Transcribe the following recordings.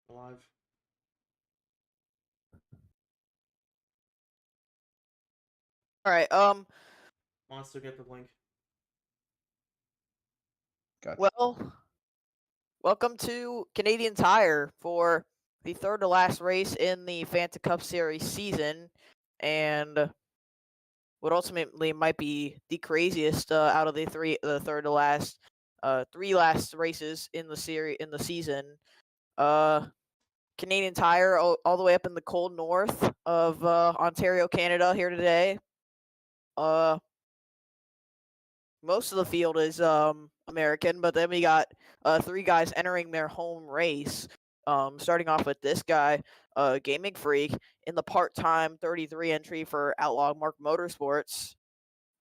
Live. All right. Monster, get the link. Gotcha. Well, welcome to Canadian Tire for the third to last race in the Fanta Cup Series season, and what ultimately might be the craziest out of the third to last, three last races in the season. Uh, Canadian Tire all the way up in the cold north of Ontario, Canada, here today. Uh, Most of the field is American, but then we got three guys entering their home race. Starting off with this guy, Gaming Freak, in the part-time 33 entry for Outlaw Mark Motorsports,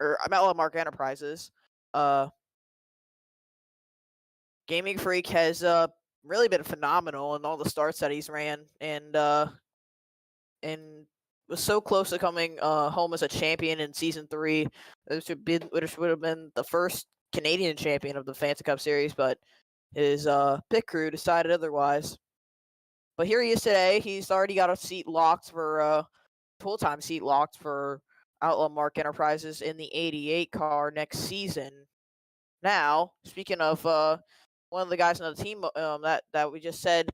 or Outlaw Mark Enterprises. Uh, Gaming Freak has really been phenomenal in all the starts that he's ran, and was so close to coming home as a champion in season 3. Which would have been the first Canadian champion of the Fanta Cup Series, but his pit crew decided otherwise. But here he is today. He's already got a seat locked for full-time seat locked for Outlaw Mark Enterprises in the 88 car next season. Now, speaking of one of the guys on the team that we just said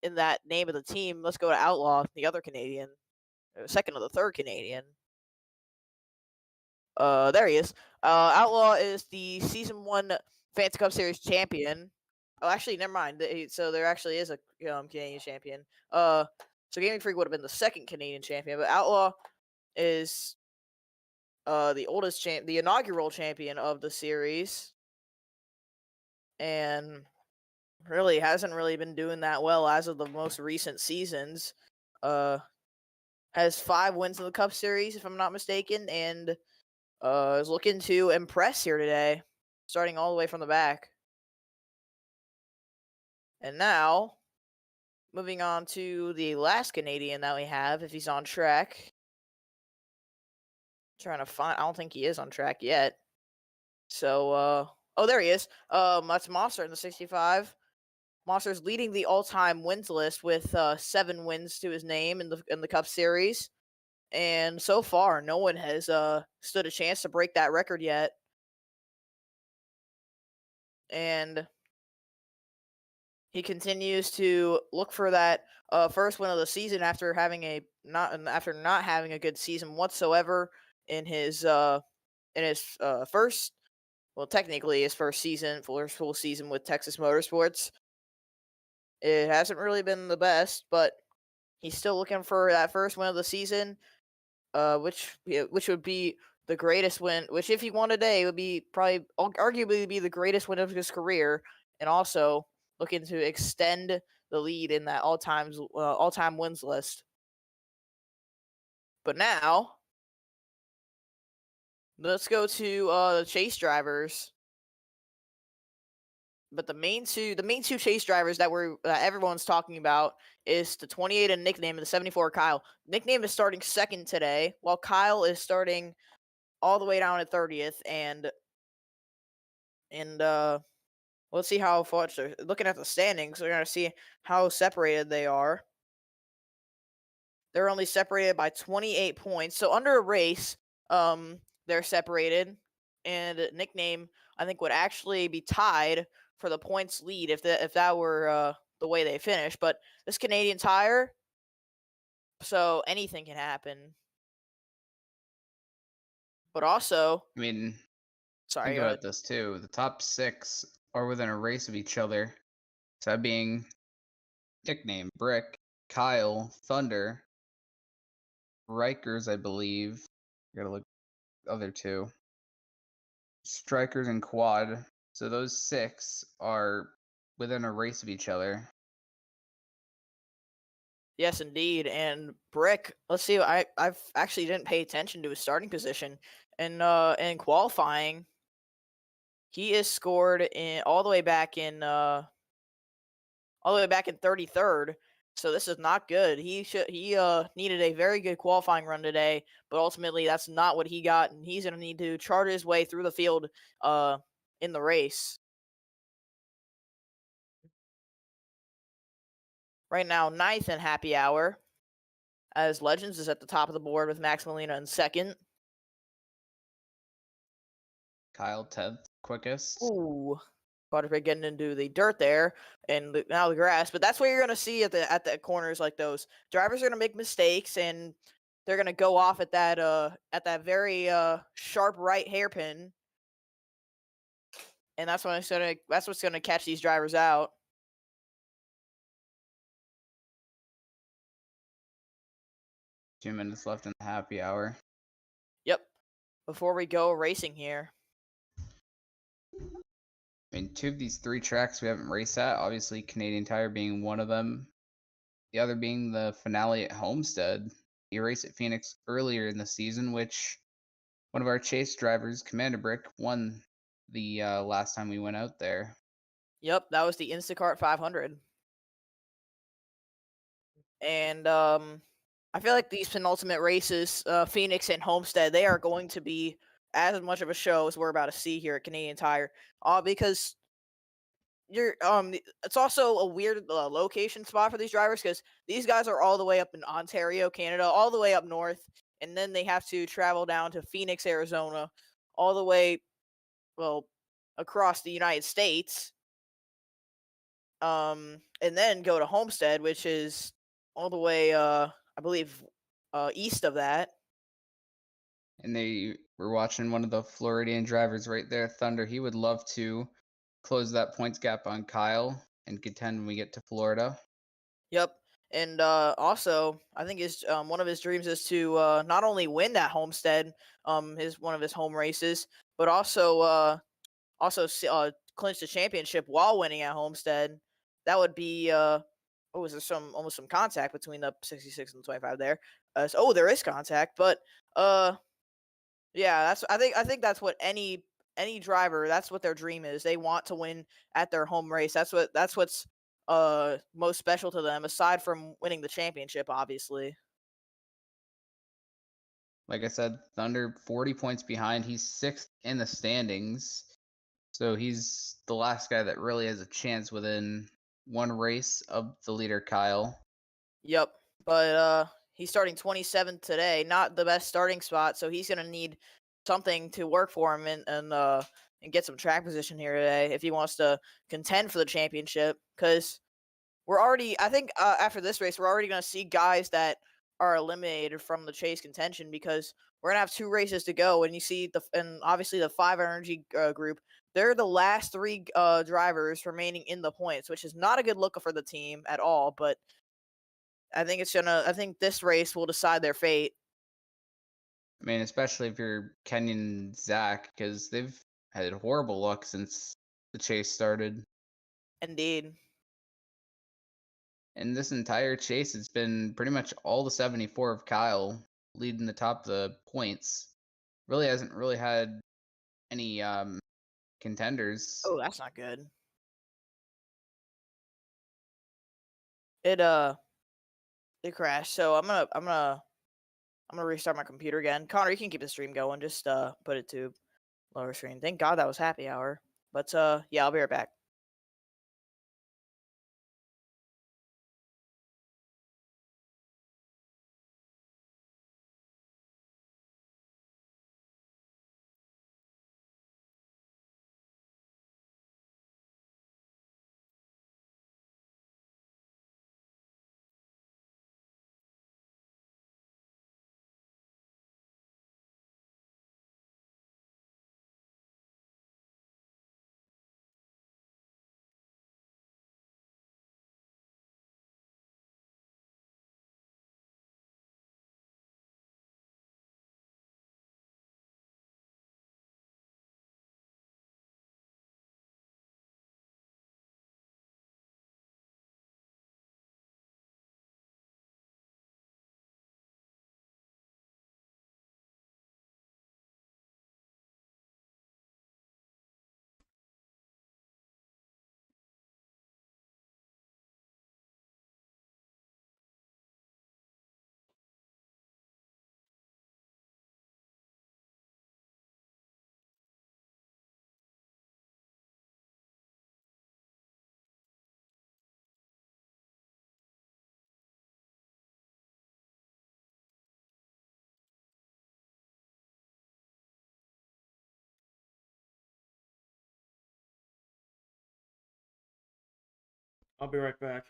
in that name of the team, let's go to Outlaw, the other Canadian, second or the third Canadian. There he is. Outlaw is the season 1 Fanta Cup Series champion. Oh, actually, never mind. So there actually is a Canadian champion. So Gaming Freak would have been the second Canadian champion, but Outlaw is the oldest the inaugural champion of the series, and really hasn't really been doing that well as of the most recent seasons. Has 5 wins in the Cup Series, if I'm not mistaken, and is looking to impress here today, starting all the way from the back. And now, moving on to the last Canadian that we have, if he's on track. Trying to find, I don't think he is on track yet. So, oh, there he is. That's Monster in the 65. Monster's leading the all-time wins list with 7 wins to his name in the Cup Series. And so far, no one has stood a chance to break that record yet. And he continues to look for that first win of the season after not having a good season whatsoever in his first, well, technically his first full season with Texas Motorsports. It hasn't really been the best, but he's still looking for that first win of the season, which would be the greatest win. Which, if he won today, would be probably arguably be the greatest win of his career, and also looking to extend the lead in that all-time wins list. But now, let's go to the chase drivers. But the main two chase drivers that everyone's talking about is the 28 and Nickname and the 74 Kyle. Nickname is starting second today, while Kyle is starting all the way down at 30th, and let's see how far. Looking at the standings, we're gonna see how separated they are. They're only separated by 28 points, so under a race, they're separated, and Nickname, I think, would actually be tied for the points lead if that were the way they finish. But this Canadian Tire, so anything can happen. But also, I mean, sorry, think about this too. The top 6 are within a race of each other. So that being Nickname, Brick, Kyle, Thunder, Rikers, I believe. Gotta look other 2. Strikers and Quad. So those 6 are within a race of each other. Yes, indeed. And Brick, let's see. I've actually didn't pay attention to his starting position, and in qualifying, he is scored in all the way back in 33rd. So this is not good. He needed a very good qualifying run today, but ultimately that's not what he got, and he's gonna need to chart his way through the field in the race. right now ninth in happy hour, as Legends is at the top of the board with Max Molina in second. Kyle 10th, quickest. Ooh, Butterfield getting into the dirt there, and now the grass. But that's what you're gonna see at the corners like those. Drivers are gonna make mistakes, and they're gonna go off at that very sharp right hairpin, and that's what's gonna catch these drivers out. 2 minutes left in the happy hour. Yep. Before we go racing here. I mean, 2 of these 3 tracks we haven't raced at. Obviously, Canadian Tire being one of them. The other being the finale at Homestead. You raced at Phoenix earlier in the season, which one of our chase drivers, Commander Brick, won the last time we went out there. Yep, that was the Instacart 500. And I feel like these penultimate races, Phoenix and Homestead, they are going to be as much of a show as we're about to see here at Canadian Tire. Because it's also a weird location spot for these drivers because these guys are all the way up in Ontario, Canada, all the way up north, and then they have to travel down to Phoenix, Arizona, all the way, well, across the United States, and then go to Homestead, which is all the way, I believe, east of that. And they were watching one of the Floridian drivers right there, Thunder. He would love to close that points gap on Kyle and contend when we get to Florida. Yep. And also, I think one of his dreams is to not only win that Homestead, his one of his home races, but also clinch the championship while winning at Homestead. That would be was there almost some contact between the 66 and the 25 there? There is contact, but yeah, I think that's what any driver, that's what their dream is. They want to win at their home race. That's what's most special to them aside from winning the championship, obviously. Like I said, Thunder 40 points behind. He's 6th in the standings. So he's the last guy that really has a chance within one race of the leader, Kyle. Yep. But he's starting 27th today. Not the best starting spot, so he's going to need something to work for him and get some track position here today if he wants to contend for the championship, cuz I think after this race we're already going to see guys that are eliminated from the chase contention because we're going to have 2 races to go, and you see and obviously the 5 energy group, they're the last 3 drivers remaining in the points, which is not a good look for the team at all, but I think this race will decide their fate. I mean, especially if you're Kenyon and Zach, because they've had horrible luck since the chase started. Indeed. And this entire chase, it's been pretty much all the 74 of Kyle leading the top of the points. Really hasn't really had any contenders. Oh, that's not good. It crashed. So I'm gonna restart my computer again. Connor, you can keep the stream going. Just put it to lower screen. Thank God that was happy hour. But yeah, I'll be right back. I'll be right back.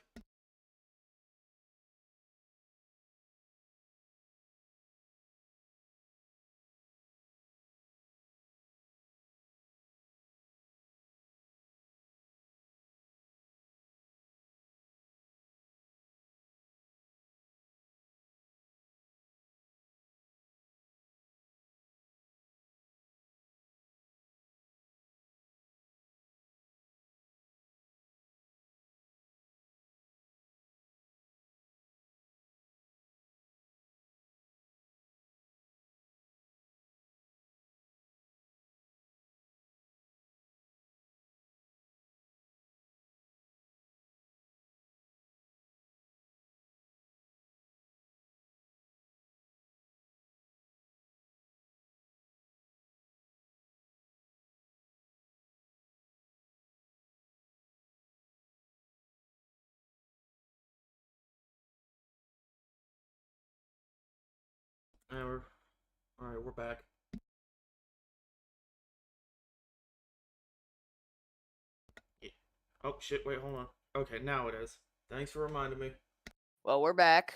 And we're back. Yeah. Oh shit! Wait, hold on. Okay, now it is. Thanks for reminding me. Well, we're back.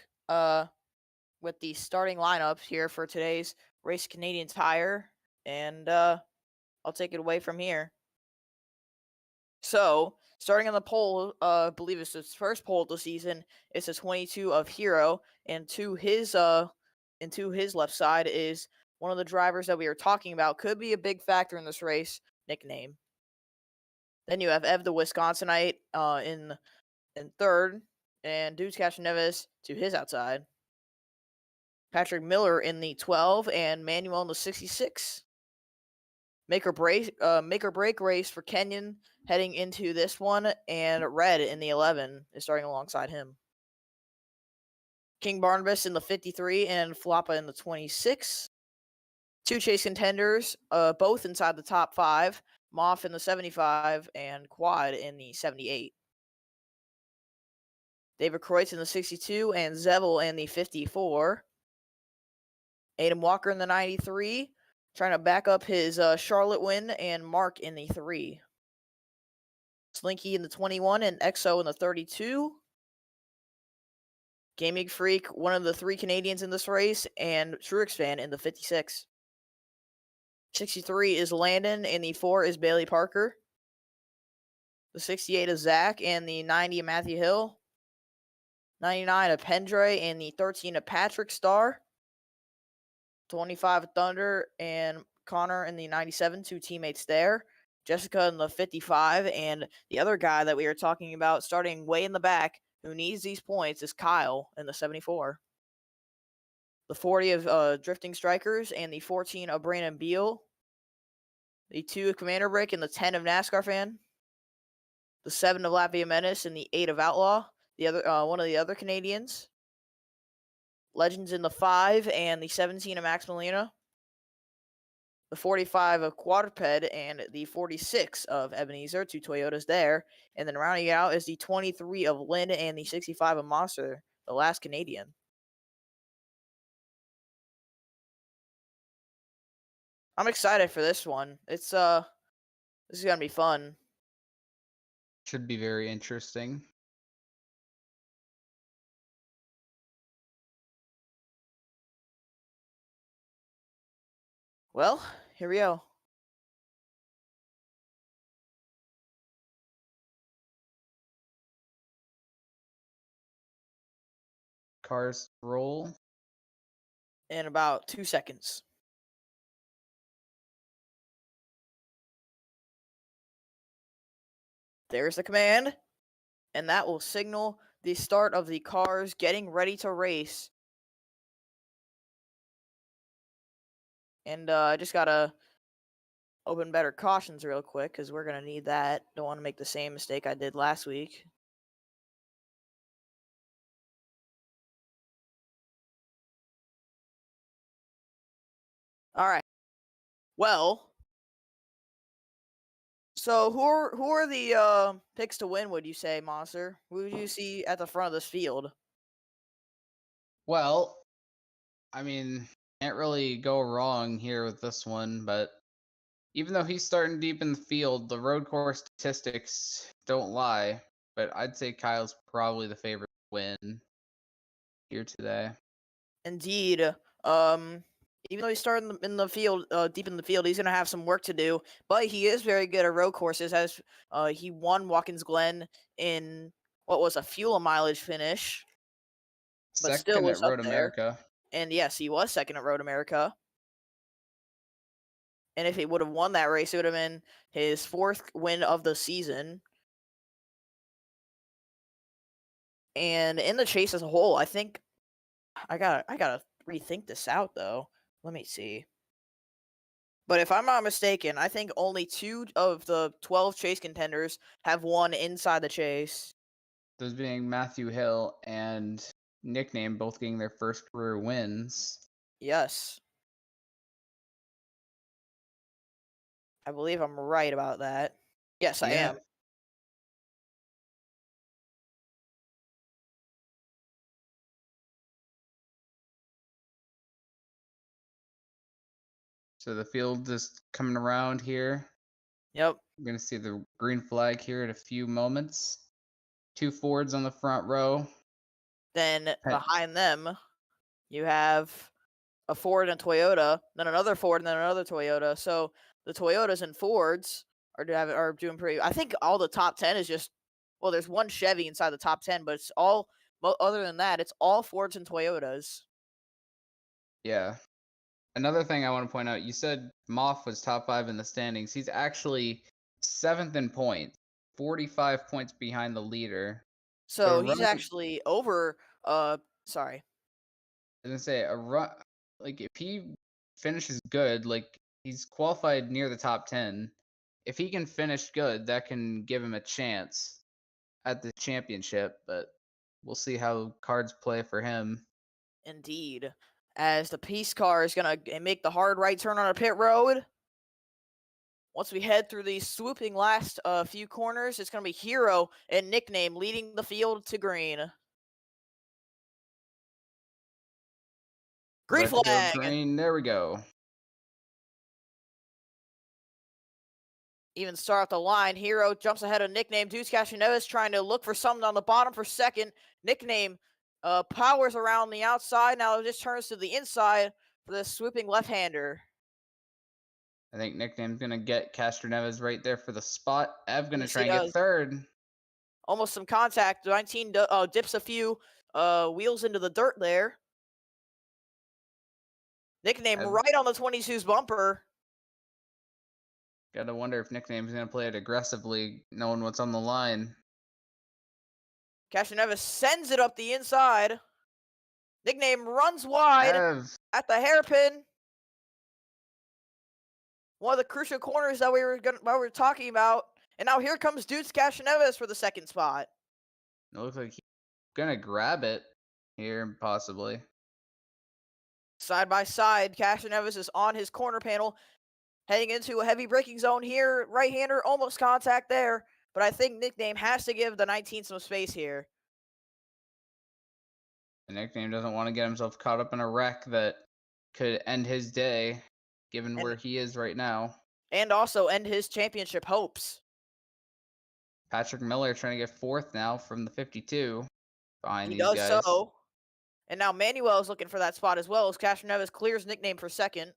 With the starting lineups here for today's Race Canadian Tire, and I'll take it away from here. So, starting on the pole, I believe it's his first pole of the season. It's a 22 of Hero, and to his left side is one of the drivers that we were talking about. Could be a big factor in this race. Nickname. Then you have Ev the Wisconsinite in third, and Dudes Castroneves to his outside. Patrick Miller in the 12 and Manuel in the 66. Make or break race for Kenyon heading into this one, and Red in the 11 is starting alongside him. King Barnabas in the 53 and Floppa in the 26. Two chase contenders, both inside the top 5. Moff in the 75 and Quad in the 78. David Kreutz in the 62 and Zevel in the 54. Adam Walker in the 93, trying to back up his Charlotte win, and Mark in the 3. Slinky in the 21 and EXO in the 32. Gaming Freak, one of the 3 Canadians in this race, and Truexfan in the 56. 63 is Landon, and the 4 is Bailey Parker. The 68 is Zach, and the 90 Matthew Hill. 99 of Pendre, and the 13 of Patrick Starr. 25 Thunder and Connor in the 97, 2 teammates there. Jessica in the 55, and the other guy that we were talking about starting way in the back who needs these points is Kyle in the 74. The 40 of Drifting Strikers and the 14 of Brandon Beal. The 2 of Commander Brick and the 10 of NASCAR Fan. The 7 of Latvia Menace and the 8 of Outlaw, the other one of the other Canadians. Legends in the 5 and the 17 of Max Molina. The 45 of Quadruped and the 46 of Ebenezer, 2 Toyotas there. And then rounding it out is the 23 of Lynn and the 65 of Monster, the last Canadian. I'm excited for this one. This is gonna be fun. Should be very interesting. Well, here we go. Cars roll. In about 2 seconds. There's the command, and that will signal the start of the cars getting ready to race. And I just gotta open better cautions real quick because we're gonna need that. Don't want to make the same mistake I did last week. All right. Well, so who are the picks to win? Would you say, Monster? Who would you see at the front of this field? Well, I mean, can't really go wrong here with this one, but even though he's starting deep in the field, the road course statistics don't lie. but I'd say Kyle's probably the favorite to win here today. Indeed. Even though he started in the field, deep in the field, he's gonna have some work to do. But he is very good at road courses. As he won Watkins Glen in what was a fuel mileage finish, but still Second at was up Road there. America. And yes, he was second at Road America. And if he would have won that race, it would have been his 4th win of the season. And in the chase as a whole, I think I gotta rethink this out though. Let me see. But if I'm not mistaken, I think only 2 of the 12 chase contenders have won inside the chase. Those being Matthew Hill and Nickname, both getting their first career wins. Yes. I believe I'm right about that. Yes, I Yeah. am. So the field is coming around here. Yep. We're going to see the green flag here in a few moments. 2 Fords on the front row. Then behind them, you have a Ford and a Toyota, then another Ford, and then another Toyota. So the Toyotas and Fords are doing pretty. I think all the top 10 is just well, there's one Chevy inside the top 10, but it's all other than that, it's all Fords and Toyotas. Yeah. Another thing I want to point out, you said Moff was top 5 in the standings. He's actually 7th in points, 45 points behind the leader. So he's actually over. Sorry. I was gonna say a run, like if he finishes good, like he's qualified near the top 10. If he can finish good, that can give him a chance at the championship. But we'll see how cards play for him. Indeed. As the pace car is going to make the hard right turn on a pit road. Once we head through these swooping last few corners, it's going to be Hero and Nickname leading the field to green. Green About to go flag! green. There we go. Even start off the line. Hero jumps ahead of Nickname. Deuce Castroneves trying to look for something on the bottom for second. Nickname powers around the outside. Now it just turns to the inside for the swooping left-hander. I think Nickname's gonna get Castroneves right there for the spot. Ev gonna Yes, try he and get does. third. Almost some contact. 19 dips a few wheels into the dirt there. Nickname Ev, right on the 22's bumper. gotta wonder if Nickname's gonna play it aggressively, knowing what's on the line. Castroneves sends it up the inside. Nickname runs wide Ev, at the hairpin. One of the crucial corners that we were talking about. And now here comes Deuce Castroneves for the second spot. it looks like he's gonna grab it here, possibly. Side by side, Castroneves is on his corner panel, heading into a heavy braking zone here. Right-hander, almost contact there. But I think Nickname has to give the 19 some space here. The Nickname doesn't want to get himself caught up in a wreck that could end his day, given where he is right now. And also end his championship hopes. Patrick Miller trying to get fourth now from the 52 behind He these does guys. so. And now Manuel is looking for that spot as well as Castroneves clears Nickname for second.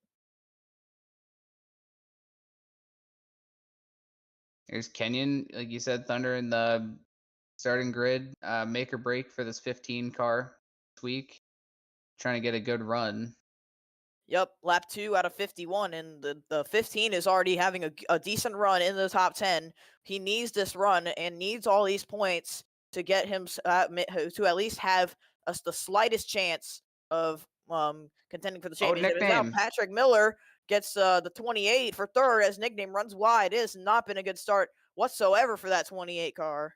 Here's Kenyon, like you said, Thunder in the starting grid, make or break for this 15 car this week, trying to get a good run. Yep, lap 2 out of 51, and the 15 is already having a decent run in the top 10. He needs this run and needs all these points to get him to at least have the slightest chance of contending for the championship. And now Nickname. Patrick Miller gets the 28 for third as Nickname runs wide. It has not been a good start whatsoever for that 28 car.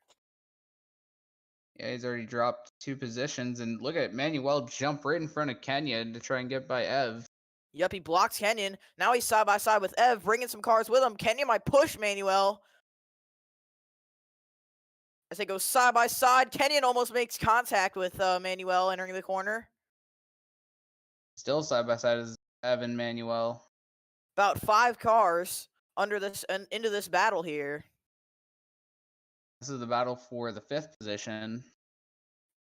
Yeah, he's already dropped 2 positions, and look at Manuel jump right in front of Kenyon to try and get by Ev. Yep, he blocks Kenyon. Now he's side by side with Ev, bringing some cars with him. Kenyon might push Manuel. As they go side by side, Kenyon almost makes contact with Manuel entering the corner. Still side by side is Ev and Manuel. About 5 cars under this and into this battle here. This is the battle for the 5th position.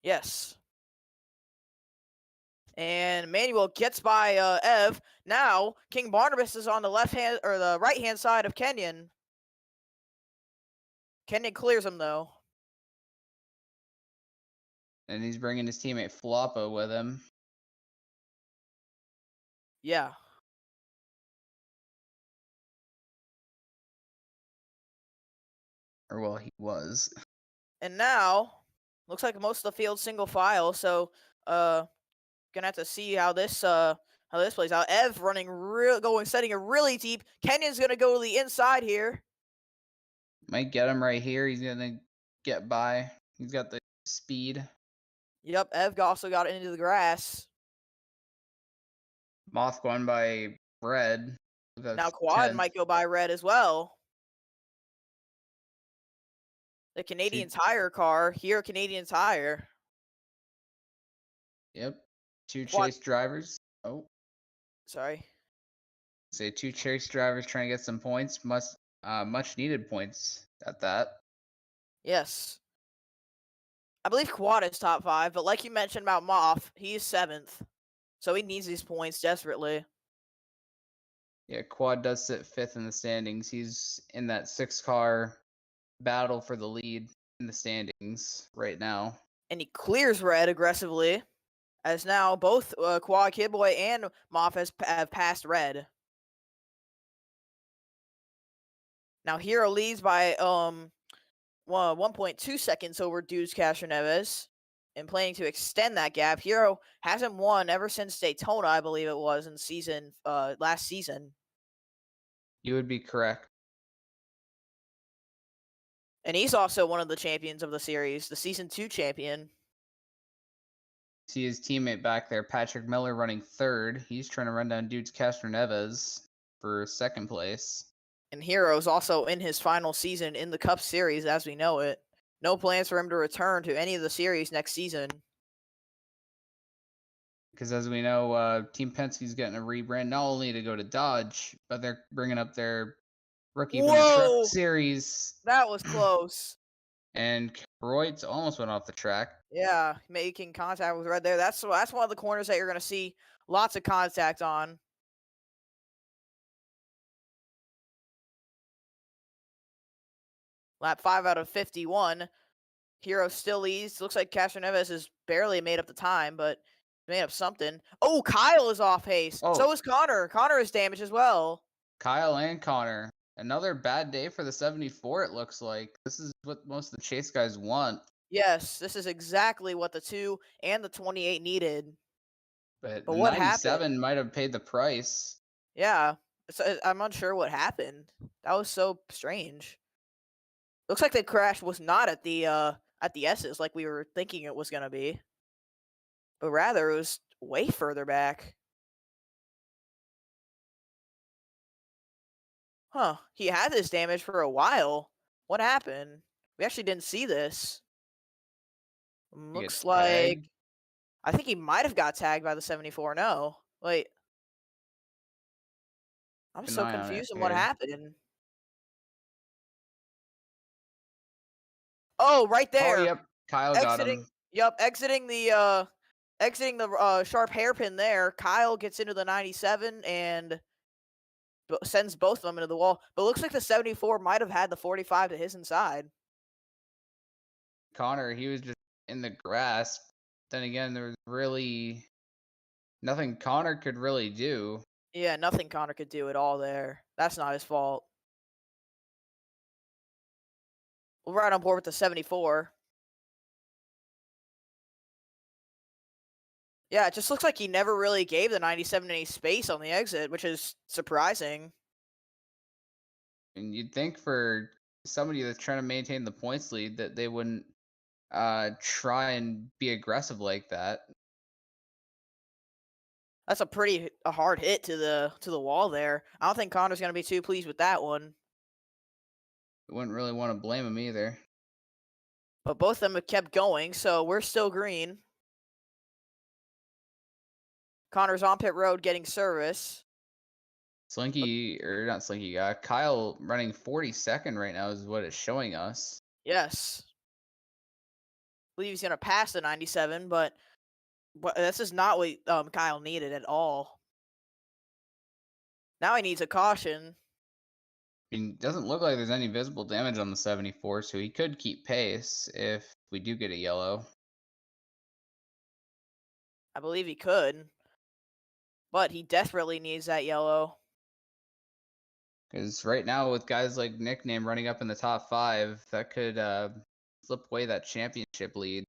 Yes. And Manuel gets by Ev. Now King Barnabas is on the left hand or the right hand side of Kenyon. Kenyon clears him though. And he's bringing his teammate Floppo with him. Yeah. Or well, he was. And now looks like most of the field single file. So gonna have to see how this plays out. Ev running setting it really deep. Kenyon's gonna go to the inside here. Might get him right here. He's gonna get by. He's got the speed. Yep, Ev also got into the grass. Moth going by Red. Now Quad 10th. might go by Red as well. The Canadian Tire car here, Canadian Tire. Yep. Two Quad- chase drivers. Oh, sorry. say two chase drivers trying to get some points. Much needed points at that. Yes. I believe Quad is top 5, but like you mentioned about Moff, he's 7th. So he needs these points desperately. Yeah, Quad does sit 5th in the standings. He's in that 6-car battle for the lead in the standings right now. And he clears Red aggressively, as now both Quad, Kidboy, and Moff have passed Red. Now Hero leads by 1.2 seconds over Dudes Castro Neves, and planning to extend that gap. Hero hasn't won ever since Daytona, I believe it was, in last season. You would be correct. And he's also one of the champions of the series, the Season 2 champion. See his teammate back there, Patrick Miller, running 3rd. He's trying to run down Dudes Castro Neves for 2nd place. And Hero's also in his final season in the Cup Series as we know it. No plans for him to return to any of the series next season. Because as we know, Team Penske's getting a rebrand, not only to go to Dodge, but they're bringing up their rookie from the Truck Series. That was close. And Kreutz almost went off the track. Yeah, making contact with Red there. That's one of the corners that you're going to see lots of contact on. Lap 5 out of 51. Hero still leads. Looks like Castro Neves has barely made up the time, but made up something. Oh, Kyle is off pace. Oh. So is Connor. Connor is damaged as well. Kyle and Connor. Another bad day for the 74, it looks like. This is what most of the chase guys want. Yes, this is exactly what the 2 and the 28 needed. But what 97 happened? might have paid the price. Yeah, I'm unsure what happened. That was so strange. Looks like the crash was not at the S's like we were thinking it was going to be. But rather, it was way further back. Huh. He had this damage for a while. What happened? We actually didn't see this. Looks like... I think he might have got tagged by the 74. No. Wait. I'm so confused on what happened. Oh, right there. Oh, yep. Kyle got him. Yep, exiting the sharp hairpin there. Kyle gets into the 97 and sends both of them into the wall. But it looks like the 74 might have had the 45 to his inside. Connor, he was just in the grass. Then again, there was really nothing Connor could really do. Yeah, nothing Connor could do at all there. That's not his fault. We're right on board with the 74. Yeah, it just looks like he never really gave the 97 any space on the exit, which is surprising. And you'd think for somebody that's trying to maintain the points lead that they wouldn't try and be aggressive like that. That's a hard hit to the wall there. I don't think Connor's going to be too pleased with that one. I wouldn't really want to blame him either. But both of them have kept going, so we're still green. Connor's on pit road getting service. Kyle running 42nd right now is what it's showing us. Yes. Believe he's going to pass the 97, but this is not what Kyle needed at all. Now he needs a caution. I mean, doesn't look like there's any visible damage on the 74, so he could keep pace if we do get a yellow. I believe he could, but he desperately needs that yellow. Because right now, with guys like Nickname running up in the top 5, that could flip away that championship lead.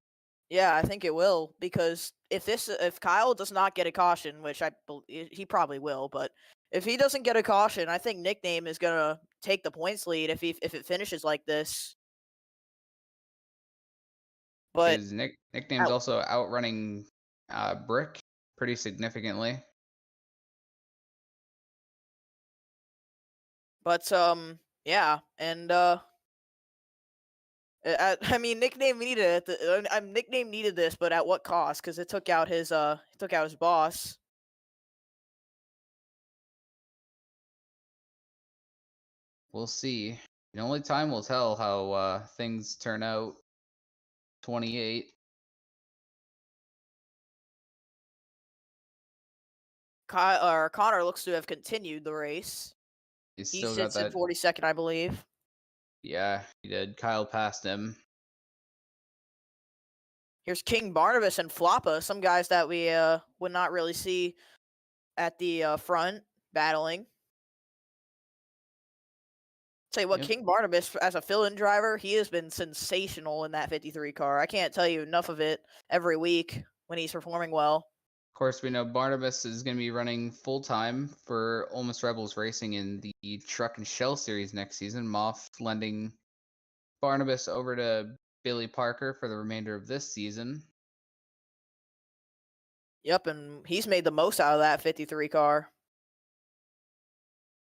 Yeah, I think it will, because if Kyle does not get a caution, which he probably will, but if he doesn't get a caution, I think Nickname is gonna take the points lead if it finishes like this. But Because Nickname's also outrunning Brick pretty significantly. But yeah, and I mean, Nickname needed it. Nickname needed this, but at what cost? Because it took out his boss. We'll see. And only time will tell how things turn out. 28. Connor looks to have continued the race. He's He still got sits in that. 42nd, I believe. Yeah, he did. Kyle passed him. Here's King Barnabas and Floppa, some guys that we would not really see at the front battling. Tell you what, Yep. King Barnabas, as a fill-in driver, he has been sensational in that 53 car. I can't tell you enough of it every week when he's performing well. Of course, we know Barnabas is going to be running full time for Ole Miss Rebels Racing in the Truck and Shell Series next season. Moff lending Barnabas over to Billy Parker for the remainder of this season. Yep, and he's made the most out of that 53 car.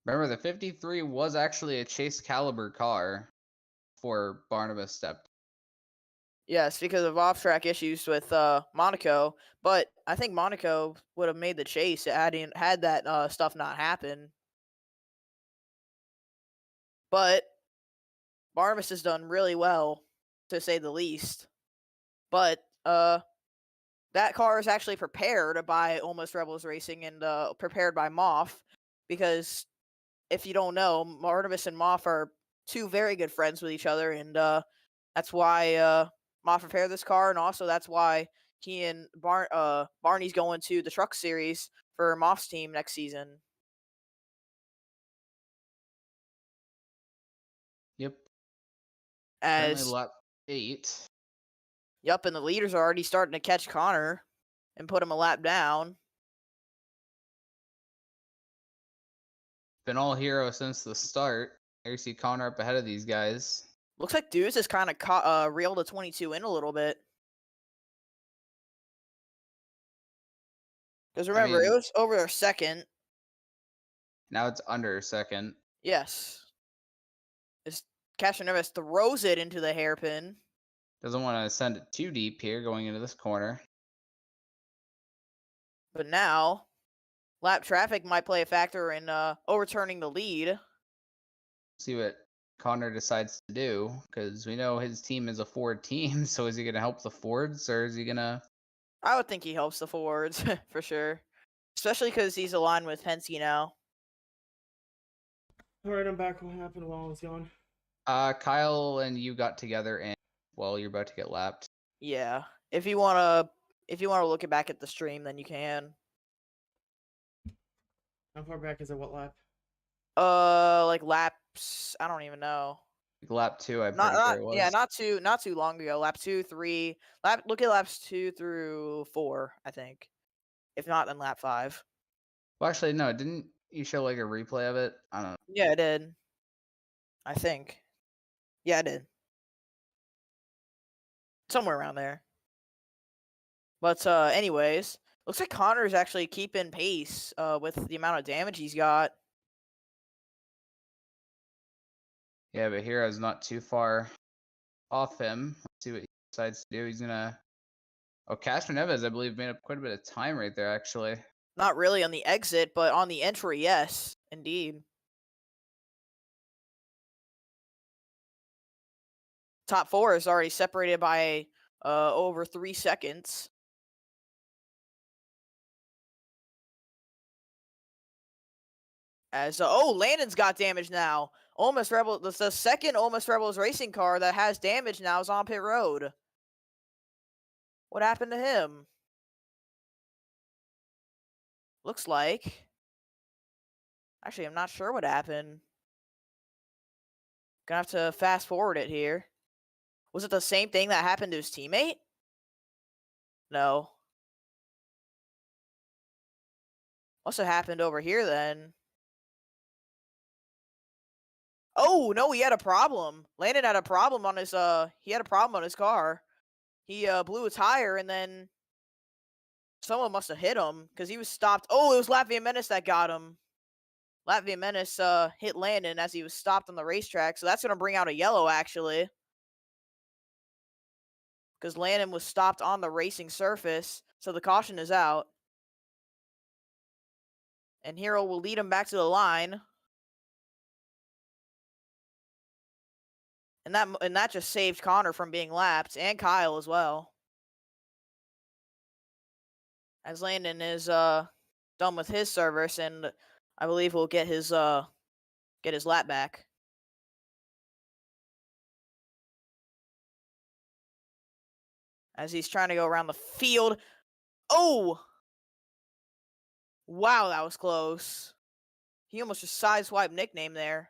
Remember, the 53 was actually a Chase caliber car before Barnabas stepped. Yes, because of off-track issues with Monaco, but I think Monaco would have made the chase had that stuff not happen. But Barnabas has done really well, to say the least. But that car is actually prepared by Almost Rebels Racing and prepared by Moff, because if you don't know, Barnabas and Moff are two very good friends with each other, and that's why Moff prepared this car, and also that's why he and Barney's going to the Truck Series for Moff's team next season. Yep. Currently As lap 8. Yep, and the leaders are already starting to catch Connor and put him a lap down. Been all hero since the start. There you see Connor up ahead of these guys. Looks like Deuce has kind of reeled a 22 in a little bit. Because remember, it was over a second. Now it's under a second. Yes. Castroneves throws it into the hairpin. Doesn't want to send it too deep here going into this corner. But now, lap traffic might play a factor in overturning the lead. See what Connor decides to do, because we know his team is a Ford team. So is he going to help the Fords, or is he going to... I would think he helps the Fords, for sure. Especially because he's aligned with Penske now. Alright, I'm back. What happened while I was gone? Kyle and you got together, and well, you're about to get lapped. Yeah. If you wanna look it back at the stream, then you can. How far back is it? What lap? Like laps. I don't even know. Lap 2, I'm pretty sure it was. Yeah, not too long ago. Lap 2, 3. Look at laps 2 through 4. I think. If not, then lap 5. Well, actually, no. Didn't you show like a replay of it? I don't know. Yeah, I did. I think. Yeah, I did. Somewhere around there. But anyways, looks like Connor's actually keeping pace with the amount of damage he's got. Yeah, but Hero's not too far off him. Let's see what he decides to do. He's gonna... Oh, Castro Neves, I believe, made up quite a bit of time right there, actually. Not really on the exit, but on the entry, yes, indeed. top 4 is already separated by over 3 seconds. As Landon's got damage now. Almost Rebel, the second Almost Rebels racing car that has damage now is on pit road. What happened to him? Looks like. Actually, I'm not sure what happened. Gonna have to fast forward it here. Was it the same thing that happened to his teammate? No. Must have happened over here then. Oh, no, he had a problem. Landon had a problem on his he had a problem on his car. He blew a tire and then someone must have hit him because he was stopped. Oh, it was Latvia Menace that got him. Latvia Menace hit Landon as he was stopped on the racetrack, so that's going to bring out a yellow, actually. Because Landon was stopped on the racing surface, so the caution is out. And Hero will lead him back to the line. And that just saved Connor from being lapped, and Kyle as well. As Landon is done with his service, and I believe will get his lap back. As he's trying to go around the field. Oh! Wow, that was close. He almost just sideswiped nickname there.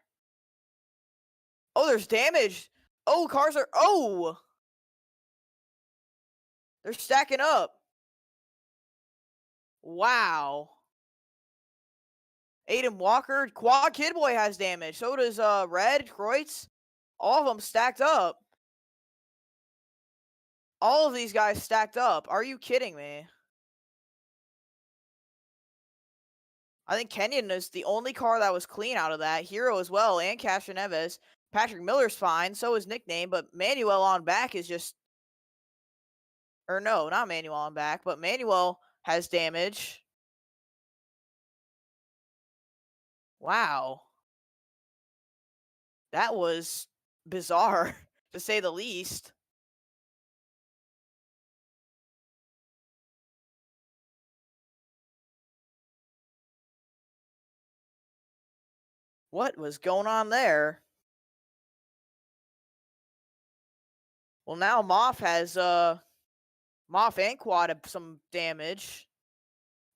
Oh, there's damage. Oh, cars are... Oh! They're stacking up. Wow. Aiden Walker. Quad Kid Boy has damage. So does Red, Kreutz. All of them stacked up. All of these guys stacked up. Are you kidding me? I think Kenyon is the only car that was clean out of that. Hero as well, and Castro Neves. Patrick Miller's fine, so is nickname, but Manuel on back is just... Or no, not Manuel on back, but Manuel has damage. Wow. That was bizarre, to say the least. What was going on there? Well, now Moff has, Moff and Quad have some damage.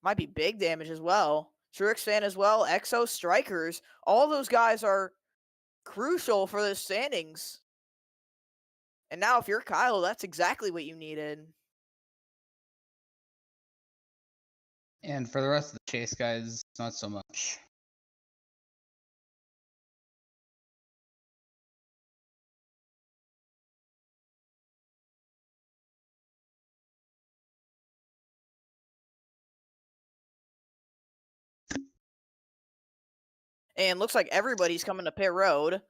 Might be big damage as well. Truex fan as well. Exo Strikers. All those guys are crucial for the standings. And now if you're Kyle, that's exactly what you needed. And for the rest of the chase guys, not so much. And looks like everybody's coming to pit road.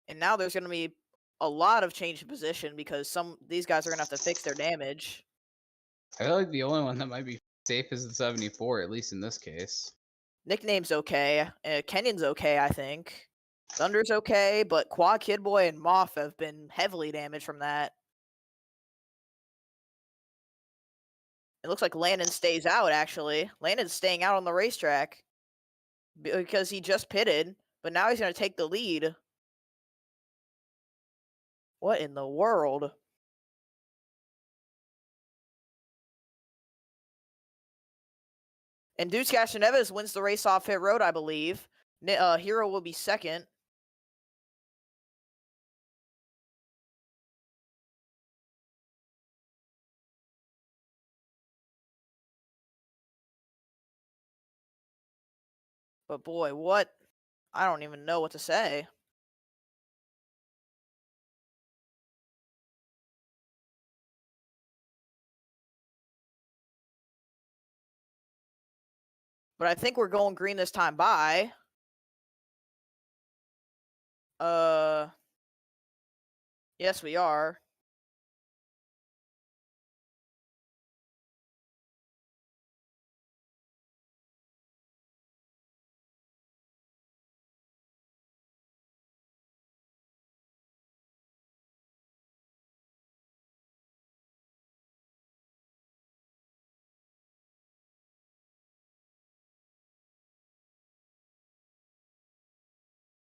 And now there's going to be a lot of change in position because these guys are going to have to fix their damage. I feel like the only one that might be safe is the 74, at least in this case. Nickname's okay. Kenyon's okay, I think. Thunder's okay, but Quad Kid Boy and Moff have been heavily damaged from that. It looks like Landon stays out, actually. Landon's staying out on the racetrack because he just pitted, but now he's going to take the lead. What in the world? And Deuce Castroneves wins the race off pit road, I believe. Hero will be second. But boy, what? I don't even know what to say. But I think we're going green this time by. Yes, we are.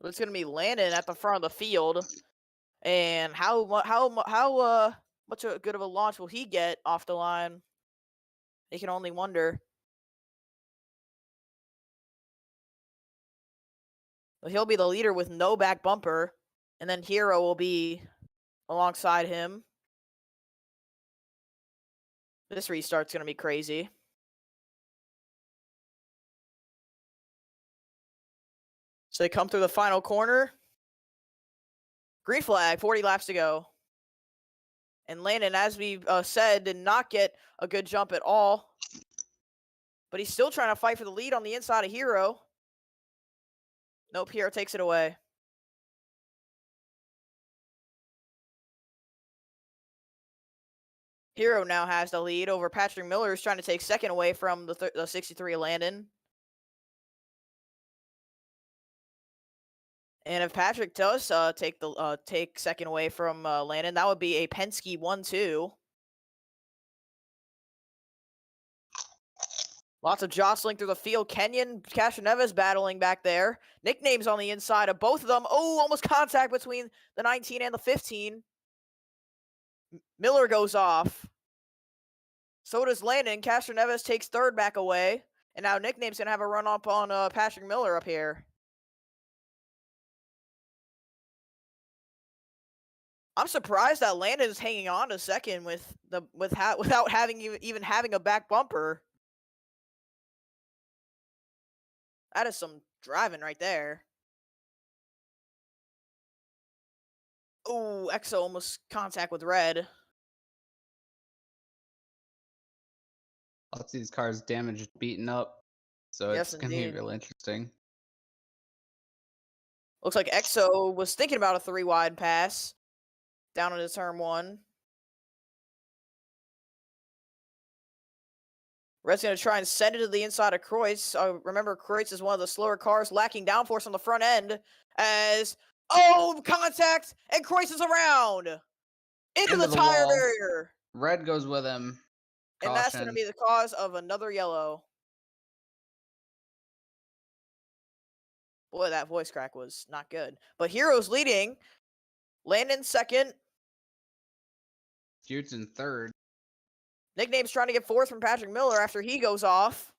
It's going to be Landon at the front of the field. And how much good of a launch will he get off the line? You can only wonder. But he'll be the leader with no back bumper. And then Hero will be alongside him. This restart's going to be crazy. So they come through the final corner. Green flag, 40 laps to go. And Landon, as we said, did not get a good jump at all. But he's still trying to fight for the lead on the inside of Hero. Nope, Hero takes it away. Hero now has the lead over Patrick Miller, who's trying to take second away from the 63 Landon. And if Patrick does take second away from Landon, that would be a Penske 1-2. Lots of jostling through the field. Kenyon Castroneves battling back there. Nicknames on the inside of both of them. Oh, almost contact between the 19 and the 15. Miller goes off. So does Landon. Castroneves takes third back away. And now Nickname's going to have a run up on Patrick Miller up here. I'm surprised that Landon is hanging on to second without even having a back bumper. That is some driving right there. Oh, Exo almost contact with Red. Lots of these cars damaged, beaten up. So Yes, it's going to be indeed. real interesting. Looks like Exo was thinking about a 3-wide pass down into turn 1. Red's going to try and send it to the inside of Kreutz. Remember, Kreutz is one of the slower cars, lacking downforce on the front end. Contact, and Kreutz is around. Into the tire wall. barrier. Red goes with him. Caution. And that's going to be the cause of another yellow. Boy, that voice crack was not good. But Hero's leading. Landon second. Stewart's in third. Nickname's trying to get fourth from Patrick Miller after he goes off.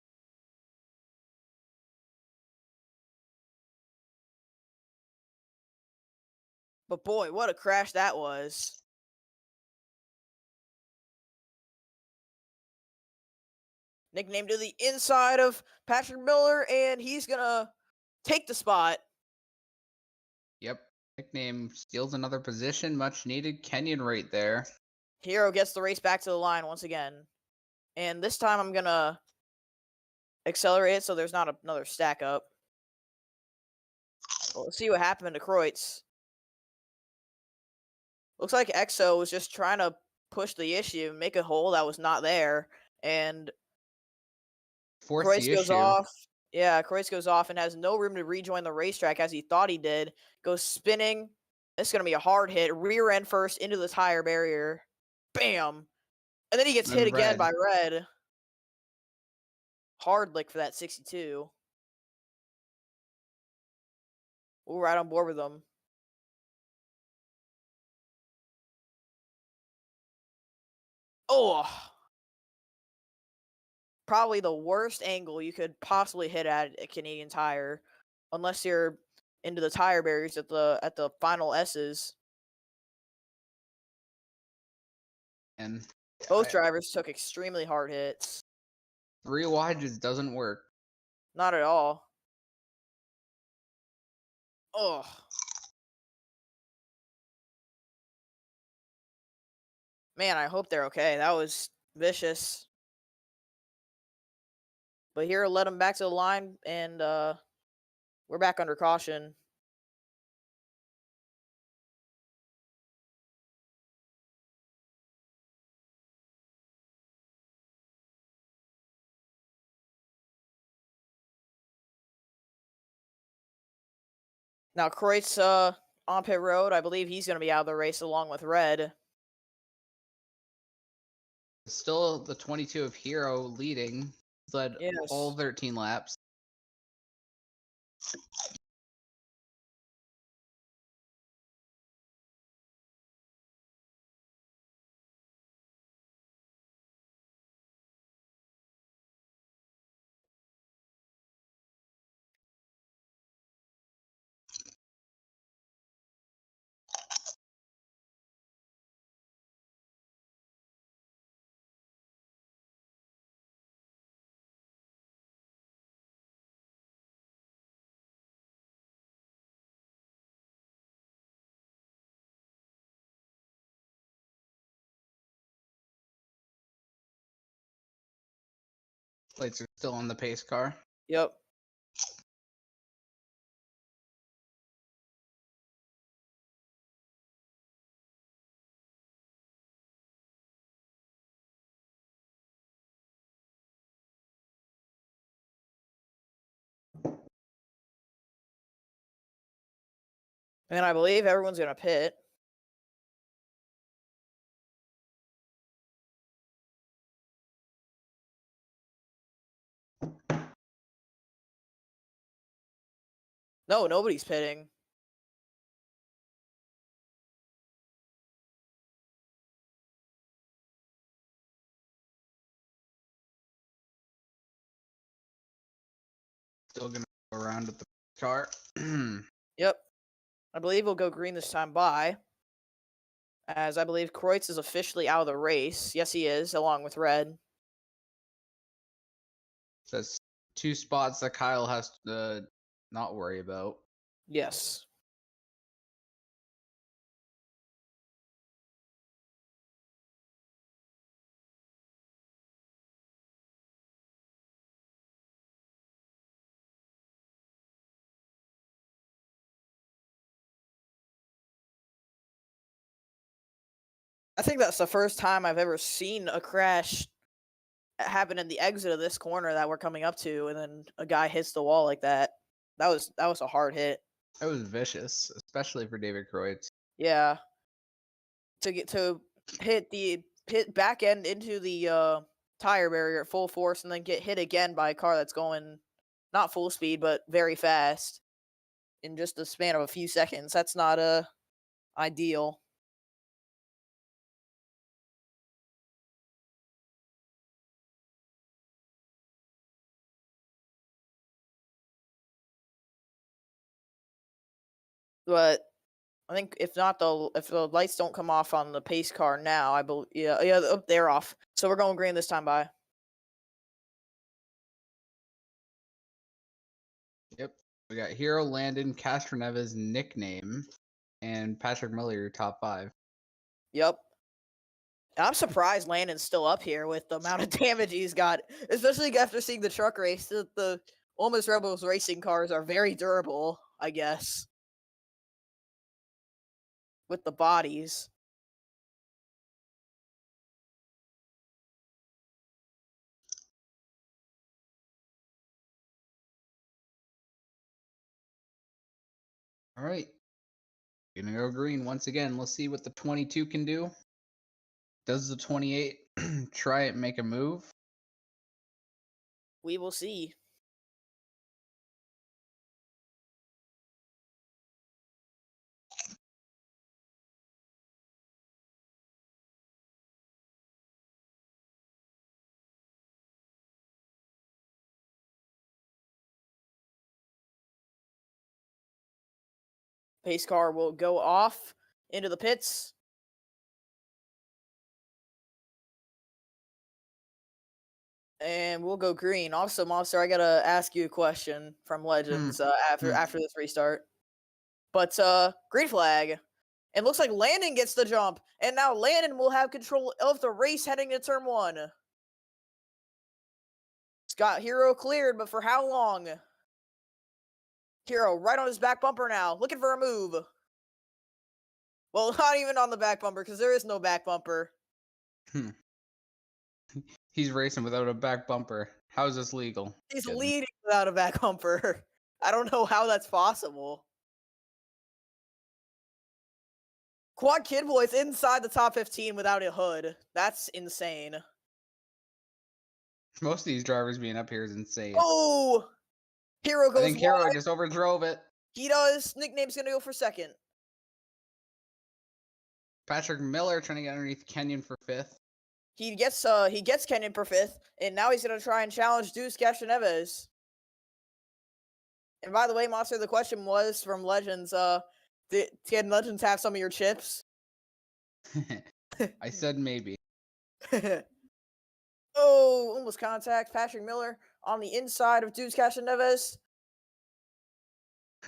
But boy, what a crash that was. Nickname to the inside of Patrick Miller, and he's going to take the spot. Yep. Nickname steals another position. Much needed. Kenyon right there. Hero gets the race back to the line once again. And this time I'm going to accelerate it so there's not another stack up. Well, let's see what happened to Kreutz. Looks like Exo was just trying to push the issue, make a hole that was not there. And Kreutz goes off. Yeah, Kreutz goes off and has no room to rejoin the racetrack as he thought he did. Goes spinning. It's going to be a hard hit. Rear end first into the tire barrier. Bam. And then he gets hit again by Red. Hard lick for that 62. We're right on board with them. Oh. Probably the worst angle you could possibly hit at a Canadian Tire, unless you're into the tire barriers at the final S's. And both drivers took extremely hard hits. 3 wide just doesn't work. Not at all. Oh. Man, I hope they're okay. That was vicious. But here, let them back to the line, and we're back under caution. Now, Kreutz on pit road. I believe he's going to be out of the race along with Red. Still the 22 of Hero leading. He's led all 13 laps. Plates are still on the pace car. Yep. And I believe everyone's going to pit. No, nobody's pitting. Still gonna go around with the car. Yep. I believe we'll go green this time by. As I believe Kreutz is officially out of the race. Yes, he is, along with red. That's 2 spots that Kyle has to not worry about. Yes. I think that's the first time I've ever seen a crash happen in the exit of this corner that we're coming up to, and then a guy hits the wall like that. That was a hard hit. That was vicious, especially for David Kreutz. Yeah. To hit back end into the tire barrier at full force and then get hit again by a car that's going not full speed but very fast in just the span of a few seconds. That's not ideal. But I think if the lights don't come off on the pace car now, I believe they're off. So we're going green this time by. Yep. We got Hero, Landon, Castroneva's nickname, and Patrick Miller, your top 5. Yep. And I'm surprised Landon's still up here with the amount of damage he's got, especially after seeing the truck race. The Almost Rebels racing cars are very durable, I guess, with the bodies. All right. Gonna go green once again. Let's see what the 22 can do. Does the 28 try it and make a move? We will see. Pace car will go off into the pits. And we'll go green. Also, Monster, I gotta ask you a question from Legends after this restart. But green flag. It looks like Landon gets the jump, and now Landon will have control of the race heading to turn 1. Scott Hero cleared, but for how long? Hero right on his back bumper now, looking for a move. Well, not even on the back bumper, because there is no back bumper. He's racing without a back bumper. How is this legal? He's leading without a back bumper. I don't know how that's possible. Quad Kid Boy is inside the top 15 without a hood. That's insane. Most of these drivers being up here is insane. Oh! Hero goes I think Hero wide. just overdrove it. He does. Nickname's gonna go for second. Patrick Miller trying to get underneath Kenyon for 5th. He gets Kenyon for 5th, and now he's gonna try and challenge Deuce Castroneves. And by the way, Monster, the question was from Legends, can Legends have some of your chips? I said maybe. Oh, almost contact. Patrick Miller on the inside of Deuce Castroneves.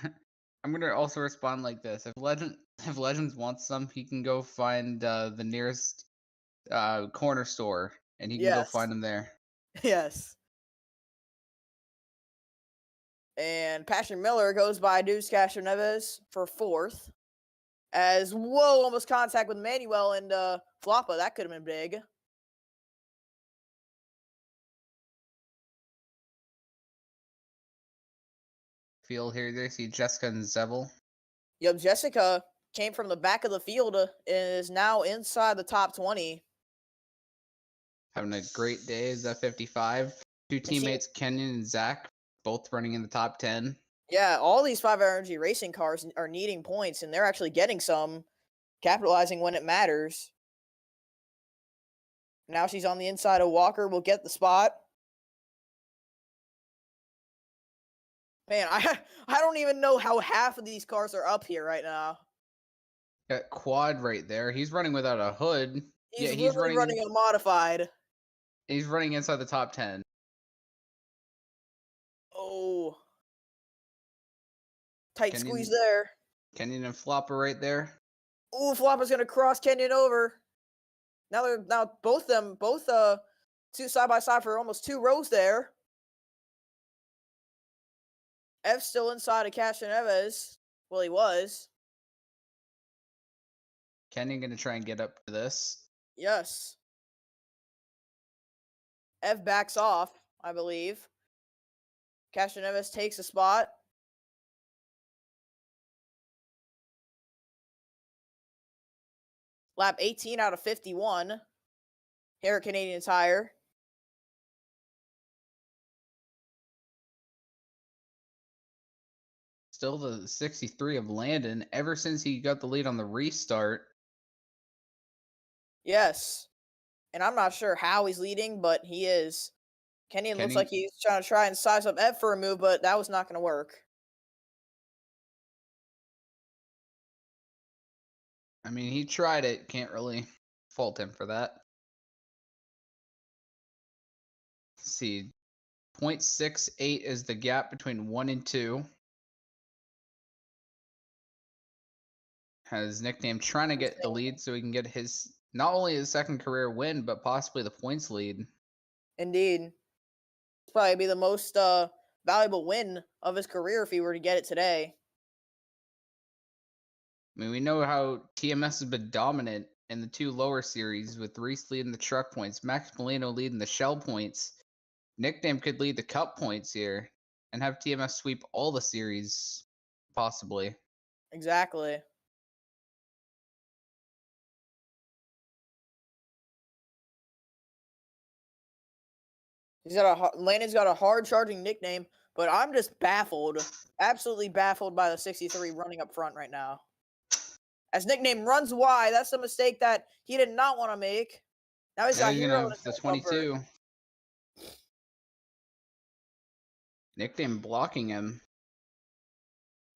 I'm gonna also respond like this: if Legends wants some, he can go find the nearest corner store, and he can go Yes. find them there. Yes. And Patrick Miller goes by Deuce Castroneves for 4th. As, whoa, almost contact with Manuel and Floppa. That could have been big. Field here, they see Jessica and Zevel. Yep, Jessica came from the back of the field and is now inside the top 20. Having a great day is at 55. Two teammates, Kenyon and Zach, both running in the top 10. Yeah, all these 5 Energy racing cars are needing points, and they're actually getting some, capitalizing when it matters. Now she's on the inside of Walker, will get the spot. Man, I don't even know how half of these cars are up here right now. Got Quad right there. He's running without a hood. He's running a modified. He's running inside the top 10. Oh. Tight squeeze there. Kenyon and Flopper right there. Ooh, Flopper's gonna cross Kenyon over. Now both two side by side for almost 2 rows there. F's still inside of Castroneves. Well, he was. Kenyon gonna try and get up to this. Yes. F backs off, I believe. Castroneves takes a spot. Lap 18 out of 51. Here at Canadian Tire. Still the 63 of Landon ever since he got the lead on the restart. Yes. And I'm not sure how he's leading, but he is. Kenyon looks like he's trying and size up Ed for a move, but that was not going to work. I mean, he tried it. Can't really fault him for that. Let's see. 0.68 is the gap between 1 and 2. Has nickname trying to get the lead so he can get his not only his second career win, but possibly the points lead. Indeed. Probably be the most valuable win of his career if he were to get it today. I mean, we know how TMS has been dominant in the 2 lower series with Reese leading the truck points, Max Molino leading the shell points. Nickname could lead the cup points here and have TMS sweep all the series, possibly. Exactly. Landon's got a hard charging nickname, but I'm just baffled, absolutely baffled by the 63 running up front right now. As nickname runs wide, that's a mistake that he did not want to make. Now he's got Hero the 22. Bumper. Nickname blocking him.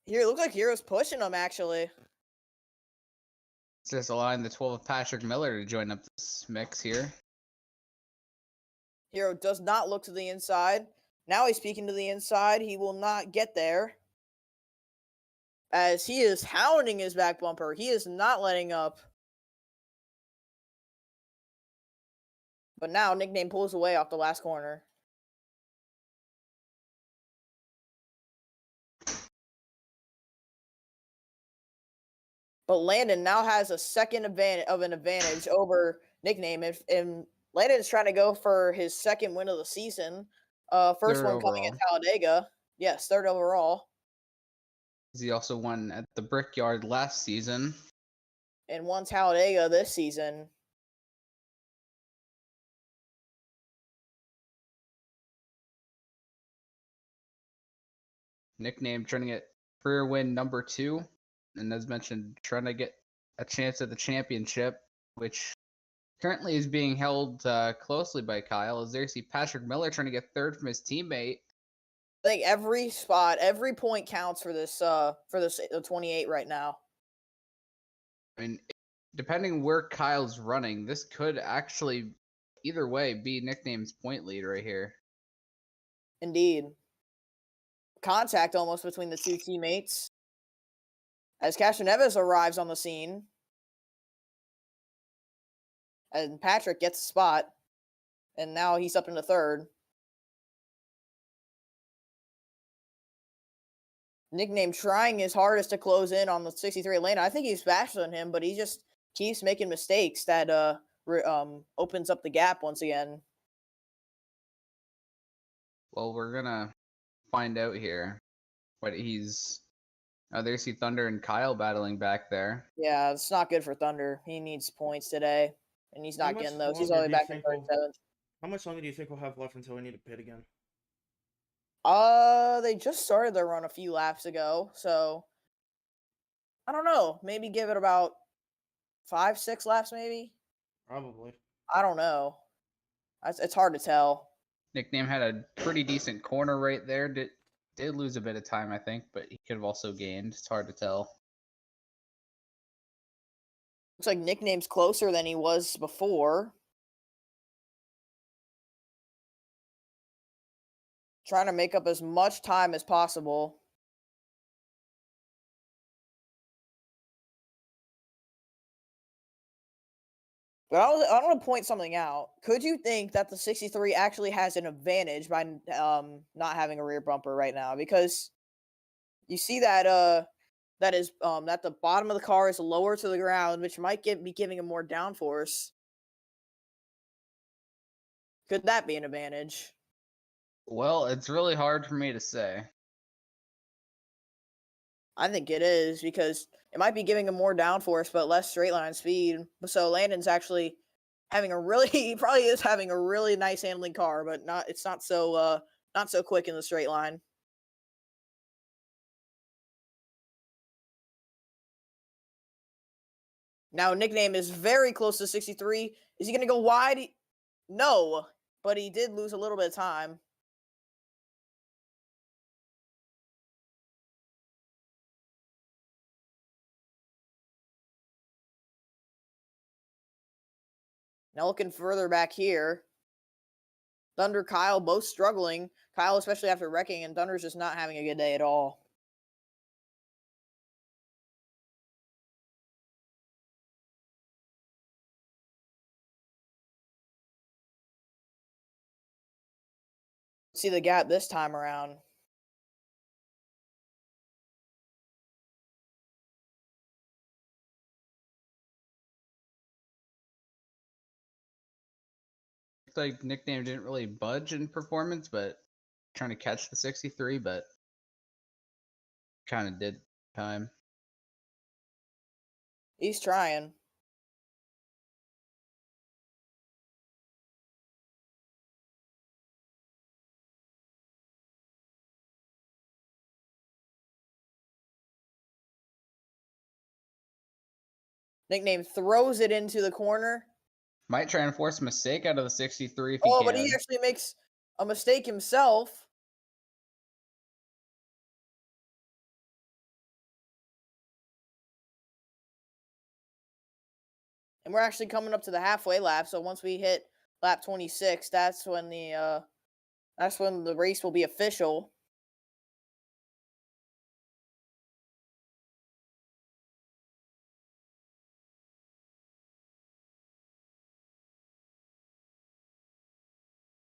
Here, it looks like Hero's pushing him actually. It's just allowing the 12 of Patrick Miller to join up this mix here. Hero does not look to the inside. Now he's peeking to the inside. He will not get there. As he is hounding his back bumper. He is not letting up. But now nickname pulls away off the last corner. But Landon now has a second advantage over nickname. And Landon is trying to go for his second win of the season. First one coming in Talladega. Yes, 3rd overall. He also won at the Brickyard last season. And won Talladega this season. Nickname trying to get career win number 2. And as mentioned, trying to get a chance at the championship, which currently is being held closely by Kyle. As there you see Patrick Miller trying to get 3rd from his teammate. I think every spot, every point counts for this 28 right now. I mean, depending where Kyle's running, this could actually either way be nickname's point lead right here. Indeed. Contact almost between the 2 teammates. As Castroneves arrives on the scene. And Patrick gets a spot. And now he's up into 3rd. Nickname trying his hardest to close in on the 63 lane. I think he's faster than him, but he just keeps making mistakes that opens up the gap once again. Well, we're gonna find out here what he's. Oh, there's see Thunder and Kyle battling back there. Yeah, it's not good for Thunder. He needs points today, and he's How not much getting those. He's longer only do you back in think we'll? 37th. How much longer do you think we'll have left until we need to pit again? They just started their run a few laps ago, so I don't know. Maybe give it about 5-6 laps, maybe. Probably. I don't know. It's hard to tell. Nickname had a pretty decent corner right there. Did lose a bit of time, I think, but he could have also gained. It's hard to tell. Looks like Nickname's closer than he was before. Trying to make up as much time as possible. But I want to point something out. Could you think that the 63 actually has an advantage by not having a rear bumper right now? Because you see that that the bottom of the car is lower to the ground, which might be giving him more downforce. Could that be an advantage? Well, it's really hard for me to say. I think it is because it might be giving him more downforce but less straight line speed. So Landon's actually having he probably is having a really nice handling car, but it's not so quick in the straight line. Now Nickname is very close to 63. Is he going to go wide? No, but he did lose a little bit of time. Now looking further back here, Thunder, Kyle, both struggling. Kyle especially after wrecking, and Thunder's just not having a good day at all. See the gap this time around. Looks like Nickname didn't really budge in performance, but trying to catch the 63, but kind of did time. He's trying. Nickname throws it into the corner. Might try and force a mistake out of the 63 if he Oh, can. but he actually makes a mistake himself. And we're actually coming up to the halfway lap. So once we hit lap 26, that's when the race will be official.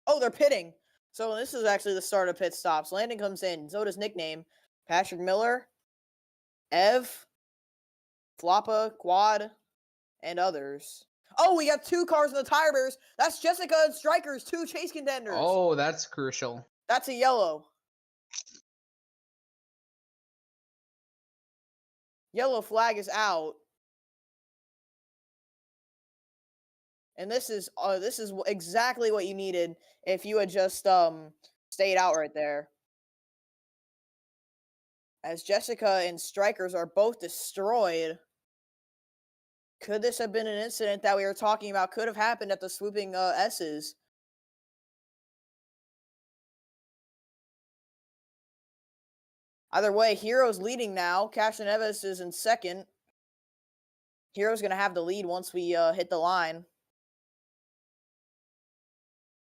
Oh, they're pitting. So this is actually the start of pit stops. Landon comes in. So does Nickname. Patrick Miller, Ev, Floppa, Quad, and others. Oh, we got 2 cars in the tire bears. That's Jessica and Strikers, 2 chase contenders. Oh, that's crucial. That's a yellow. Yellow flag is out. And this is exactly what you needed if you had just stayed out right there. As Jessica and Strikers are both destroyed. Could this have been an incident that we were talking about could have happened at the swooping S's? Either way, Hero's leading now. Cash and Neves is in second. Hero's going to have the lead once we hit the line.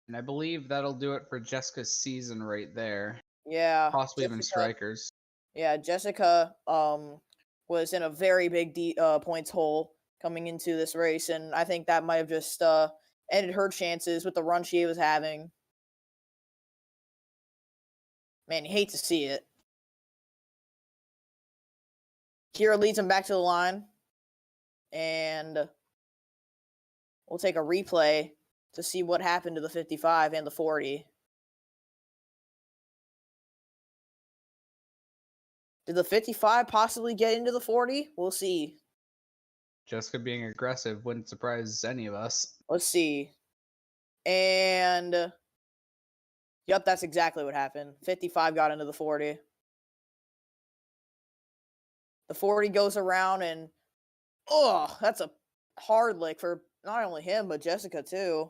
And I believe that'll do it for Jessica's season right there. Yeah. Possibly even Strikers. Yeah, Jessica was in a very big points hole coming into this race, and I think that might have just ended her chances with the run she was having. Man, you hate to see it. Hero leads him back to the line. And we'll take a replay to see what happened to the 55 and the 40. Did the 55 possibly get into the 40? We'll see. Jessica being aggressive wouldn't surprise any of us. Let's see. And yep, that's exactly what happened. 55 got into the 40. The 40 goes around and that's a hard lick for not only him but Jessica too.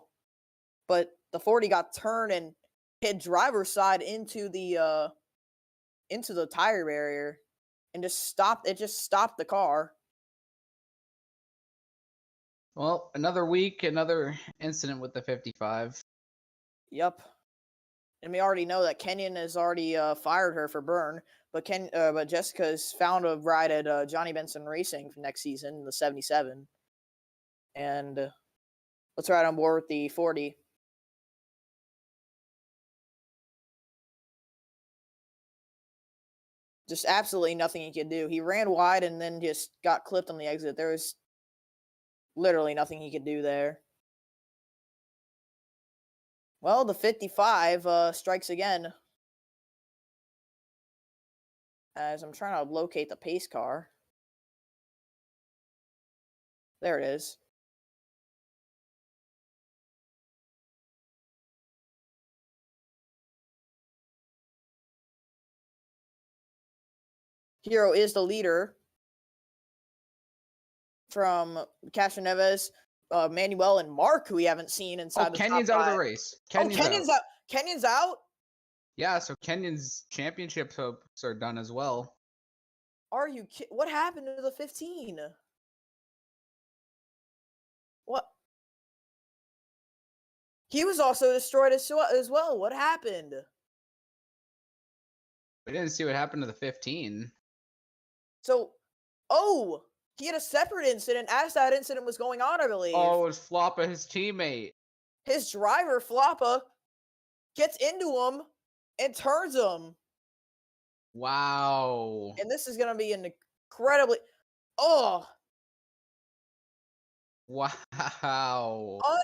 But the 40 got turned and hit driver's side into the tire barrier and just stopped the car. Well, another week, another incident with the 55. Yep. And we already know that Kenyon has already fired her for burn, but Jessica's found a ride at Johnny Benson Racing for next season in the 77. And let's ride on board with the 40. Just absolutely nothing he could do. He ran wide and then just got clipped on the exit. There was literally nothing he could do there. Well, the 55 strikes again. As I'm trying to locate the pace car. There it is. Hero is the leader from Castroneves, Manuel, and Mark, who we haven't seen inside the Kenyon's top out of the five. race. Kenyon's out. Kenyon's out? Yeah, so Kenyon's championship hopes are done as well. Are you kidding? What happened to the 15? What? He was also destroyed as well. What happened? We didn't see what happened to the 15. So, he had a separate incident as that incident was going on, I believe. Oh, it was Floppa, his teammate. His driver, Floppa, gets into him and turns him. Wow. And this is going to be an incredibly... Wow.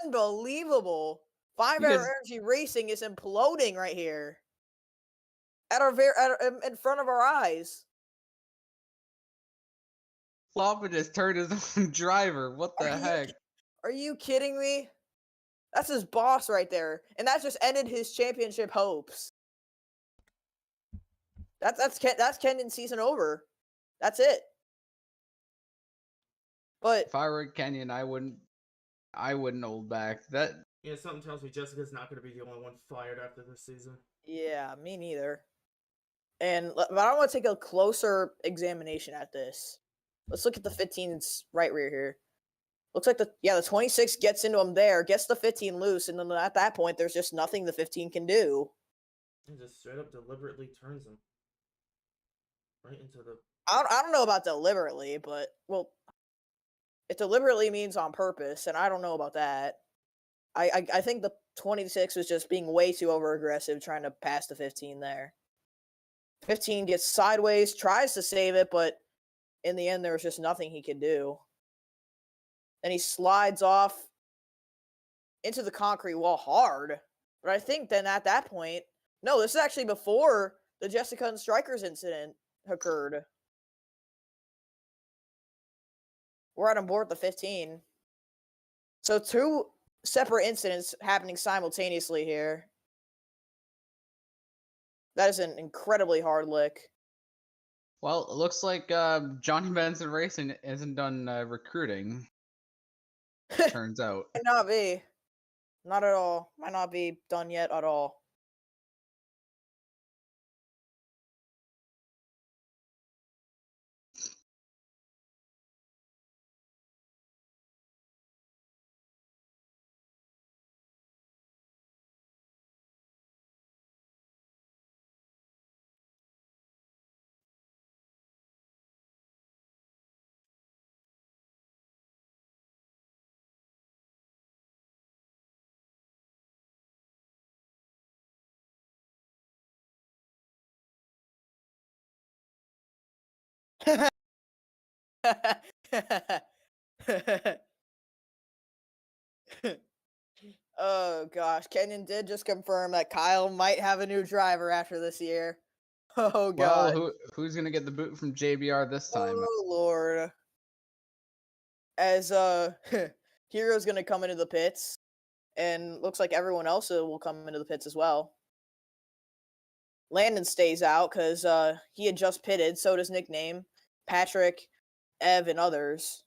Unbelievable. Five-Hour Energy Racing is imploding right here. In front of our eyes. Floppa just turned his own driver. What the heck? Are you kidding me? That's his boss right there. And that just ended his championship hopes. That's Kenyon's season over. That's it. But if I were Kenyon, I wouldn't hold back. Yeah, something tells me Jessica's not going to be the only one fired after this season. Yeah, me neither. But I want to take a closer examination at this. Let's look at the 15's right rear here. Looks like the 26 gets into him there, gets the 15 loose, and then at that point, there's just nothing the 15 can do. And just straight up deliberately turns him right into the... I don't know about deliberately, but, well, it deliberately means on purpose, and I don't know about that. I think the 26 was just being way too over-aggressive, trying to pass the 15 there. 15 gets sideways, tries to save it, but in the end, there was just nothing he could do. And he slides off into the concrete wall hard. But I think then at that point, no, this is actually before the Jessica and Strikers incident occurred. We're right on board the 15. So 2 separate incidents happening simultaneously here. That is an incredibly hard lick. Well, it looks like Johnny Benson Racing isn't done recruiting. Turns out. Might not be. Not at all. Might not be done yet at all. Oh gosh, Kenyon did just confirm that Kyle might have a new driver after this year. Oh god. Well, who's gonna get the boot from JBR this time? Oh lord. As Hero's gonna come into the pits, and looks like everyone else will come into the pits as well. Landon stays out because he had just pitted. So does Nickname, Patrick, Ev, and others.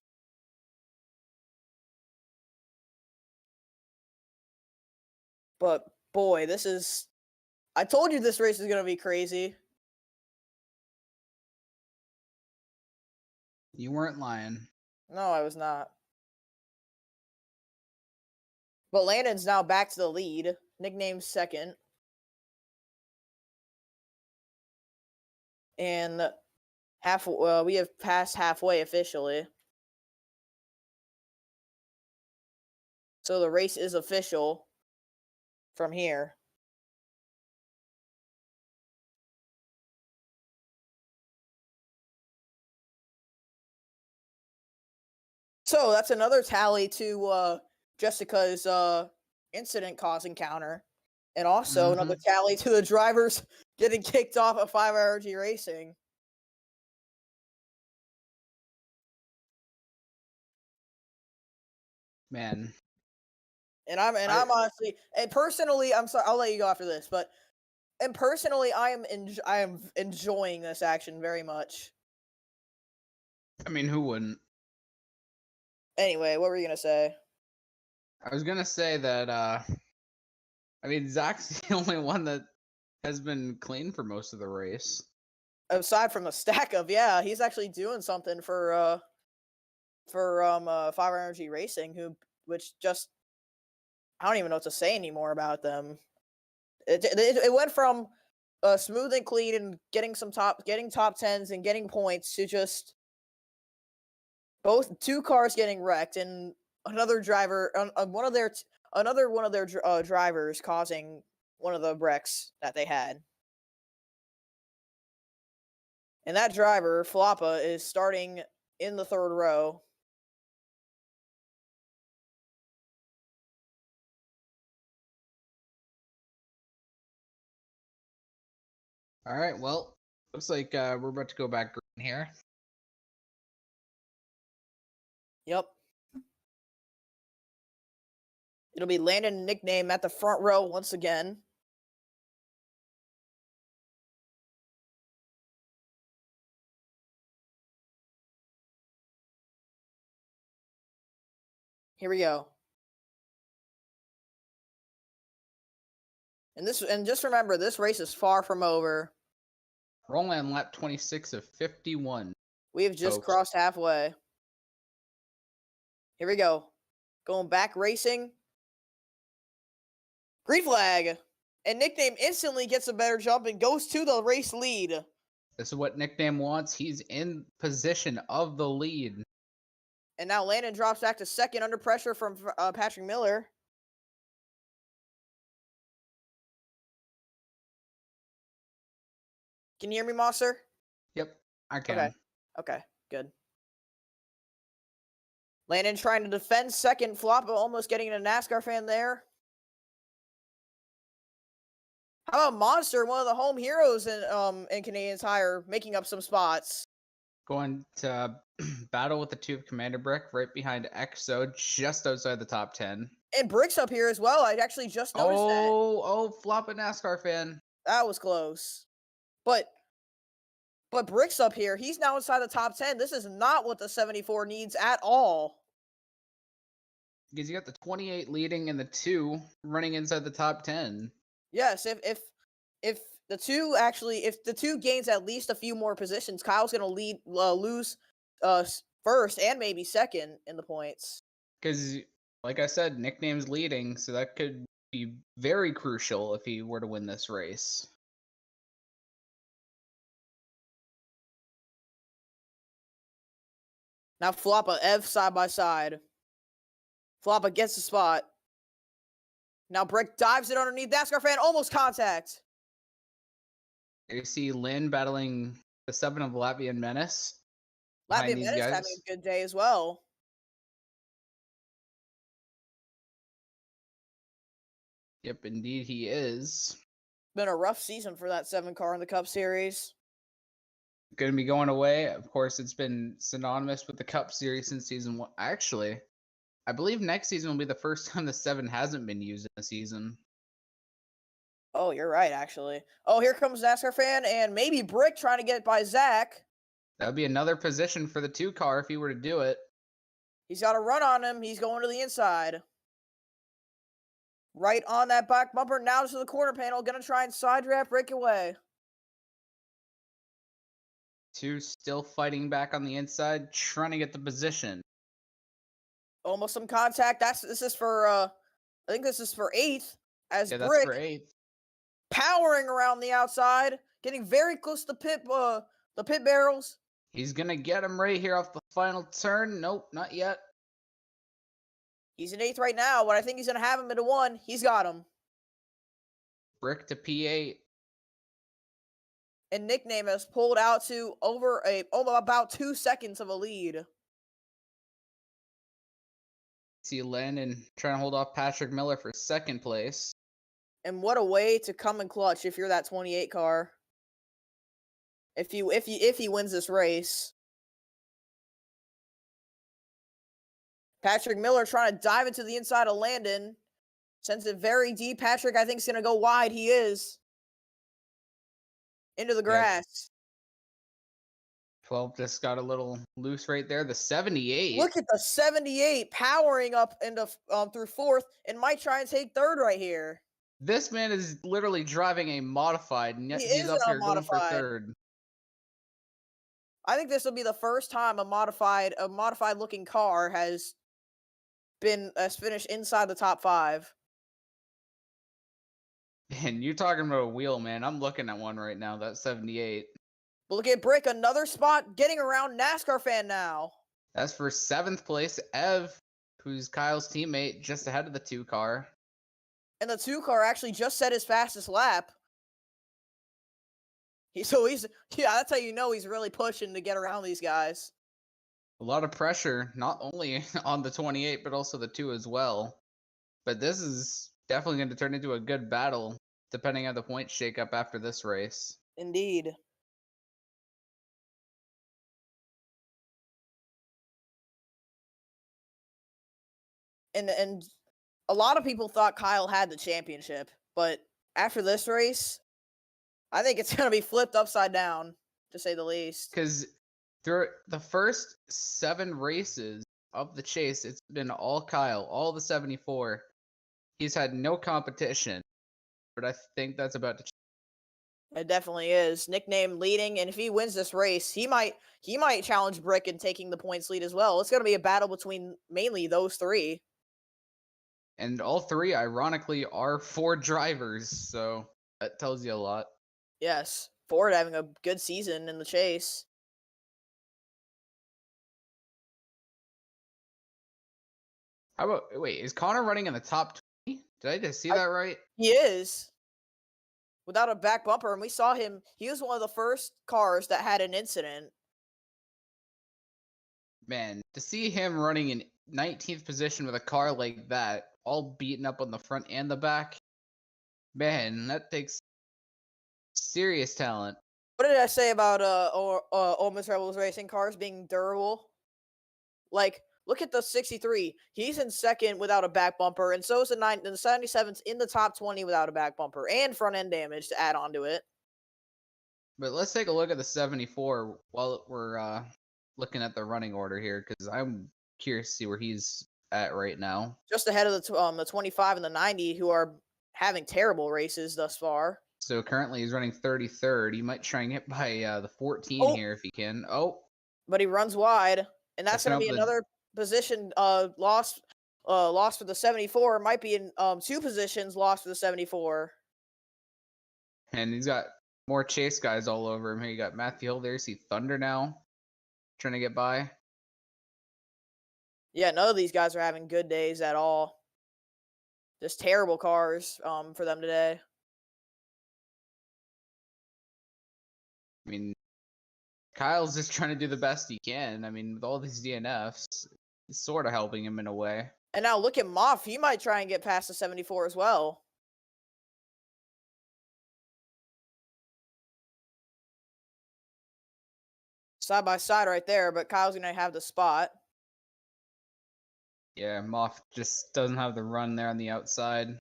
But boy, this is. I told you this race is gonna be crazy. You weren't lying. No, I was not. But Landon's now back to the lead. Nickname's second. And we have passed halfway officially. So the race is official from here. So that's another tally to Jessica's incident causing counter. And also another tally to the drivers getting kicked off of 5RG Racing. Man. And I'm honestly, and personally, I'm sorry, I'll let you go after this, but and personally, I am enjoying this action very much. I mean, who wouldn't? Anyway, what were you gonna say? I was gonna say that I mean, Zach's the only one that has been clean for most of the race. Aside from a stack of, yeah, he's actually doing something for 5RG Racing, which just I don't even know what to say anymore about them. It went from smooth and clean and getting top tens and getting points to just two cars getting wrecked and another driver, another one of their drivers causing one of the wrecks that they had. And that driver, Floppa, is starting in the third row. All right, well, looks like we're about to go back green here. Yep. It'll be Landon and Nickname at the front row once again. Here we go. And just remember, this race is far from over. We're only on lap 26 of 51. We have just crossed halfway. Here we go. Going back racing. Green flag. And Nickname instantly gets a better jump and goes to the race lead. This is what Nickname wants. He's in position of the lead. And now Landon drops back to second under pressure from Patrick Miller. Can you hear me, Monster? Yep, I can. Okay, good. Landon trying to defend second. Floppa almost getting a NASCAR fan there. How about Monster, one of the home heroes in Canadian Tire, making up some spots? Going to battle with the two of Commander Brick right behind EXO, just outside the top 10. And Brick's up here as well. I actually just noticed that. Oh, Flop a NASCAR fan. That was close. But Brick's up here. He's now inside the top 10. This is not what the 74 needs at all. Because you got the 28 leading and the 2 running inside the top 10. Yes, if the two gains at least a few more positions, Kyle's gonna lose first and maybe second in the points. Because, like I said, Nickname's leading, so that could be very crucial if he were to win this race. Now Floppa, Ev side by side. Floppa gets the spot. Now Brick dives it underneath. NASCAR fan almost contact. You see Lynn battling the 7 of Latvian Menace. behind Latvia these Menace having guys. a good day as well. Yep, indeed he is. Been a rough season for that 7 car in the Cup Series. Going to be going away. Of course, it's been synonymous with the Cup Series since season 1. Actually, I believe next season will be the first time the 7 hasn't been used in a season. Oh, you're right, actually. Oh, here comes NASCAR fan and maybe Brick trying to get by Zach. That would be another position for the 2 car if he were to do it. He's got a run on him. He's going to the inside. Right on that back bumper. Now to the corner panel. Going to try and side draft breakaway. 2 still fighting back on the inside, trying to get the position. Almost some contact. This is for I think this is for 8th as Yeah, that's Brick for 8th. powering around the outside, getting very close to the pit barrels. He's going to get him right here off the final turn. Nope, not yet. He's in 8th right now, but I think he's going to have him into 1. He's got him. Brick to P8. And Nickname has pulled out to about 2 seconds of a lead. See Landon trying to hold off Patrick Miller for 2nd place. And what a way to come in clutch if you're that 28 car. If he wins this race. Patrick Miller trying to dive into the inside of Landon. Sends it very deep. Patrick, I think, is going to go wide. He is. Into the grass. 12 just got a little loose right there. The 78. Look at the 78 powering up into through 4th and might try and take 3rd right here. This man is literally driving a modified, and yet He he's is up in a here going for modified. 3rd. I think this will be the first time a modified looking car has finished inside the top 5. And you're talking about a wheel, man. I'm looking at one right now, that 78. But look at Brick, another spot getting around NASCAR fan now. That's for 7th place. Ev, who's Kyle's teammate, just ahead of the 2 car. And the 2 car actually just set his fastest lap. That's how you know he's really pushing to get around these guys. A lot of pressure, not only on the 28, but also the 2 as well. But this is definitely going to turn into a good battle, depending on the point shakeup after this race. Indeed. And a lot of people thought Kyle had the championship, but after this race, I think it's going to be flipped upside down, to say the least. Because through the first 7 races of the chase, it's been all Kyle, all the 74. He's had no competition, but I think that's about to change. It definitely is. Nickname leading, and if he wins this race, he might challenge Brick in taking the points lead as well. It's going to be a battle between mainly those 3. And all 3, ironically, are Ford drivers, so that tells you a lot. Yes, Ford having a good season in the chase. How about, wait, is Connor running in the top 20? Did I just see that right? He is. Without a back bumper, and we saw him. He was one of the first cars that had an incident. Man, to see him running in 19th position with a car like that, all beaten up on the front and the back, man, that takes serious talent. What did I say about Ole Miss Rebels racing cars being durable? Like, look at the 63. He's in 2nd without a back bumper, and so is the 77's in the top 20 without a back bumper and front end damage to add on to it. But let's take a look at the 74 while we're looking at the running order here, because I'm curious to see where he's at right now. Just ahead of the 25 and the 90, who are having terrible races thus far. So currently he's running 33rd. He might try and get by the 14 here if he can. Oh, but he runs wide, and that's going to be another position lost for the 74. It might be in 2 positions lost for the 74. And he's got more chase guys all over him. Here you got Matthew Hill there. See Thunder now trying to get by. Yeah, none of these guys are having good days at all. Just terrible cars for them today. I mean, Kyle's just trying to do the best he can. I mean, with all these DNFs, it's sort of helping him in a way. And now look at Moff. He might try and get past the 74 as well. Side by side right there, but Kyle's going to have the spot. Yeah, Moff just doesn't have the run there on the outside.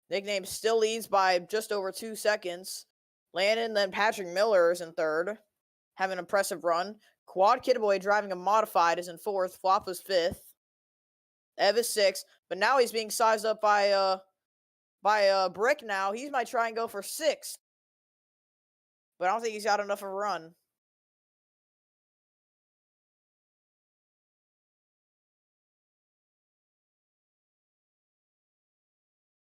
Nickname still leads by just over 2 seconds. Landon, then Patrick Miller is in third. Have an impressive run. Quad Kidboy driving a modified is in fourth. Flop was fifth. Ev is sixth. But now he's being sized up by Brick now. He might try and go for sixth. But I don't think he's got enough of a run.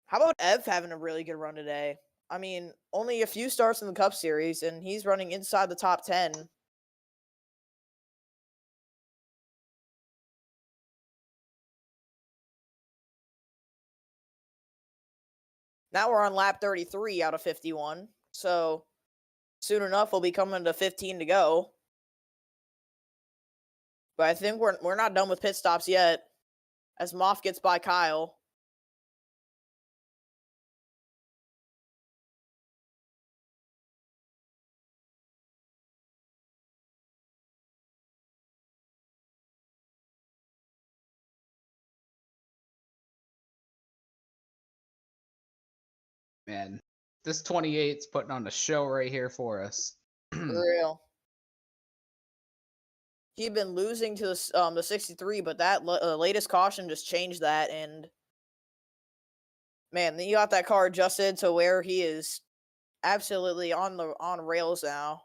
How about Ev having a really good run today? I mean, only a few starts in the Cup Series, and he's running inside the top 10. Now we're on lap 33 out of 51. So soon enough, we'll be coming to 15 to go. But I think we're not done with pit stops yet, as Moff gets by Kyle. Man, this 28's putting on a show right here for us. For real. He'd been losing to the 63, but that latest caution just changed that, and man, he got that car adjusted to where he is absolutely on rails now.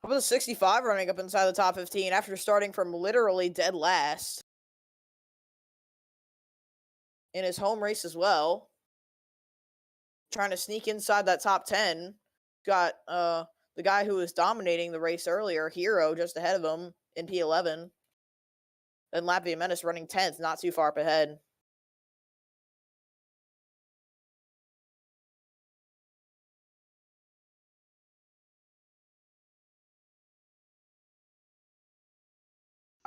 How about the 65 running up inside the top 15 after starting from literally dead last in his home race as well? Trying to sneak inside that top 10. Got the guy who was dominating the race earlier, Hero, just ahead of him in P11. And Latvia Menace running 10th, not too far up ahead.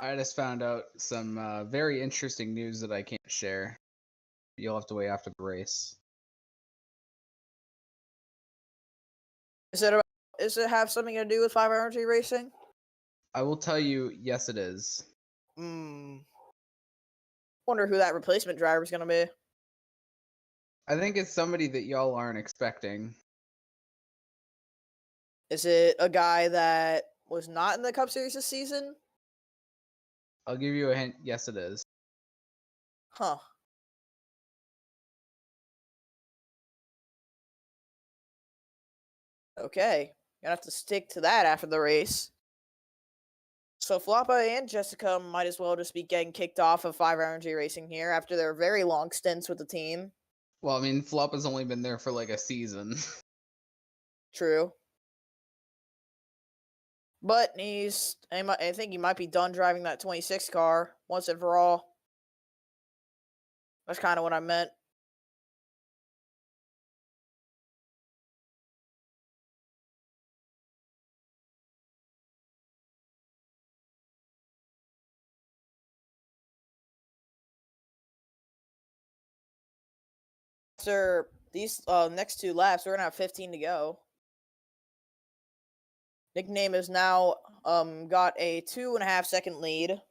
I just found out some very interesting news that I can't share. You'll have to wait after the race. Does it have something to do with 5 Energy Racing? I will tell you, yes, it is. Wonder who that replacement driver is going to be. I think it's somebody that y'all aren't expecting. Is it a guy that was not in the Cup Series this season? I'll give you a hint. Yes, it is. Huh. Okay. Gonna have to stick to that after the race. So Floppa and Jessica might as well just be getting kicked off of 5 Energy Racing here after their very long stints with the team. Well, I mean, Flop has only been there for like a season. True. But I think he might be done driving that 26 car once and for all. That's kind of what I meant. After these next 2 laps, we're going to have 15 to go. Nickname is now got a 2.5 second lead.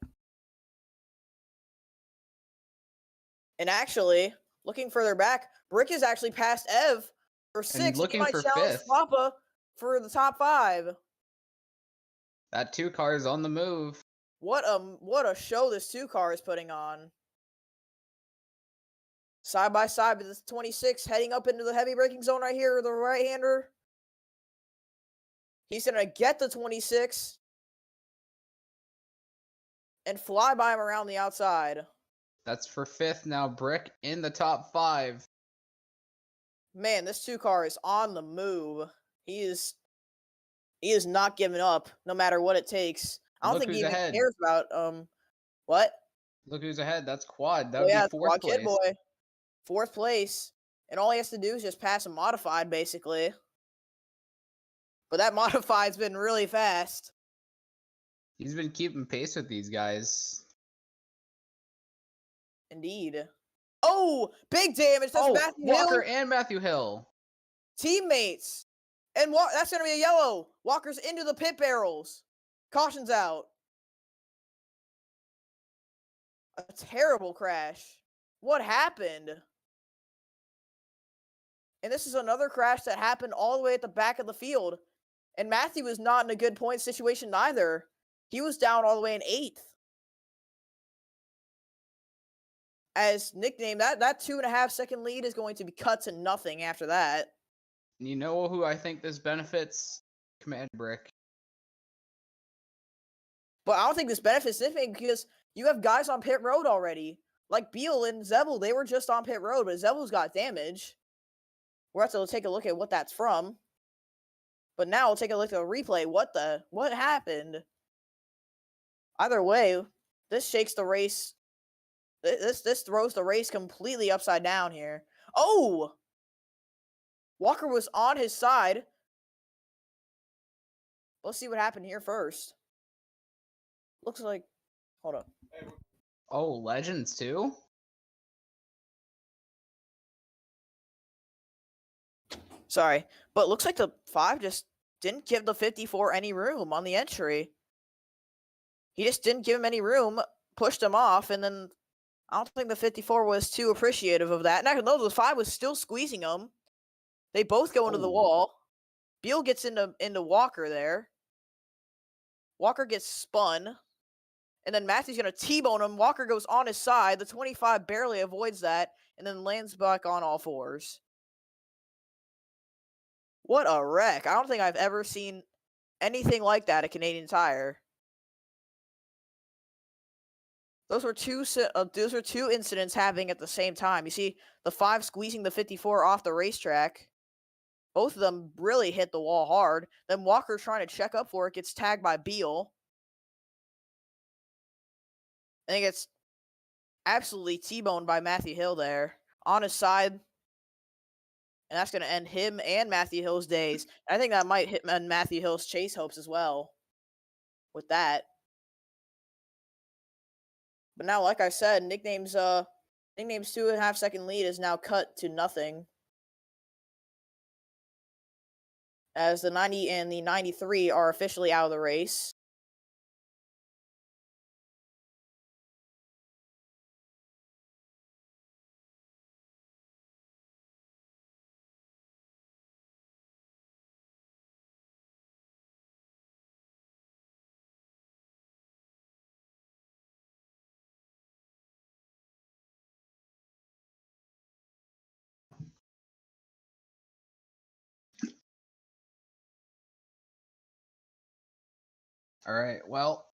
And actually, looking further back, Brick is actually past Ev for 6. looking he might for challenge fifth. Floppa for the top 5. That 2 car is on the move. What a show this 2 car is putting on. Side by side with this 26 heading up into the heavy braking zone right here, the right-hander. He's going to get the 26 and fly by him around the outside. That's for 5th now. Brick in the top 5. Man, this 2 car is on the move. He is He is not giving up, no matter what it takes. I don't Look think he who's even ahead. cares about what? Look who's ahead. That's Quad. That Oh would yeah, be it's fourth Quad Kid place. Boy, 4th place, and all he has to do is just pass a modified, basically. But that modified's been really fast. He's been keeping pace with these guys. Indeed. Oh, big damage. That's Matthew Walker Hill. and Matthew Hill. Teammates. And that's going to be a yellow. Walker's into the pit barrels. Caution's out. A terrible crash. What happened? And this is another crash that happened all the way at the back of the field. And Matthew was not in a good point situation either. He was down all the way in 8th. As nickname, that 2.5 second lead is going to be cut to nothing after that. You know who I think this benefits? Command Brick. But I don't think this benefits anything because you have guys on pit road already. Like Beal and Zebel, they were just on pit road, but Zebel's got damage. We'll have to take a look at what that's from. But now we'll take a look at the replay. What happened? Either way, this shakes the race. This throws the race completely upside down here. Oh! Walker was on his side. Let's see what happened here first. Looks like... Hold up. Oh, Legends too? Sorry. But looks like the 5 just didn't give the 54 any room on the entry. He just didn't give him any room, pushed him off, and then I don't think the 54 was too appreciative of that. And no, the 5 was still squeezing him. They both go into the wall. Beal gets into Walker there. Walker gets spun. And then Matthew's going to T-bone him. Walker goes on his side. The 25 barely avoids that and then lands back on all fours. What a wreck. I don't think I've ever seen anything like that at Canadian Tire. Those were two incidents happening at the same time. You see the 5 squeezing the 54 off the racetrack. Both of them really hit the wall hard. Then Walker trying to check up for it gets tagged by Beal. I think it's absolutely T-boned by Matthew Hill there on his side. And that's going to end him and Matthew Hill's days. I think that might end Matthew Hill's chase hopes as well with that. But now, like I said, nickname's 2.5 second lead is now cut to nothing. As the 90 and the 93 are officially out of the race. All right. Well,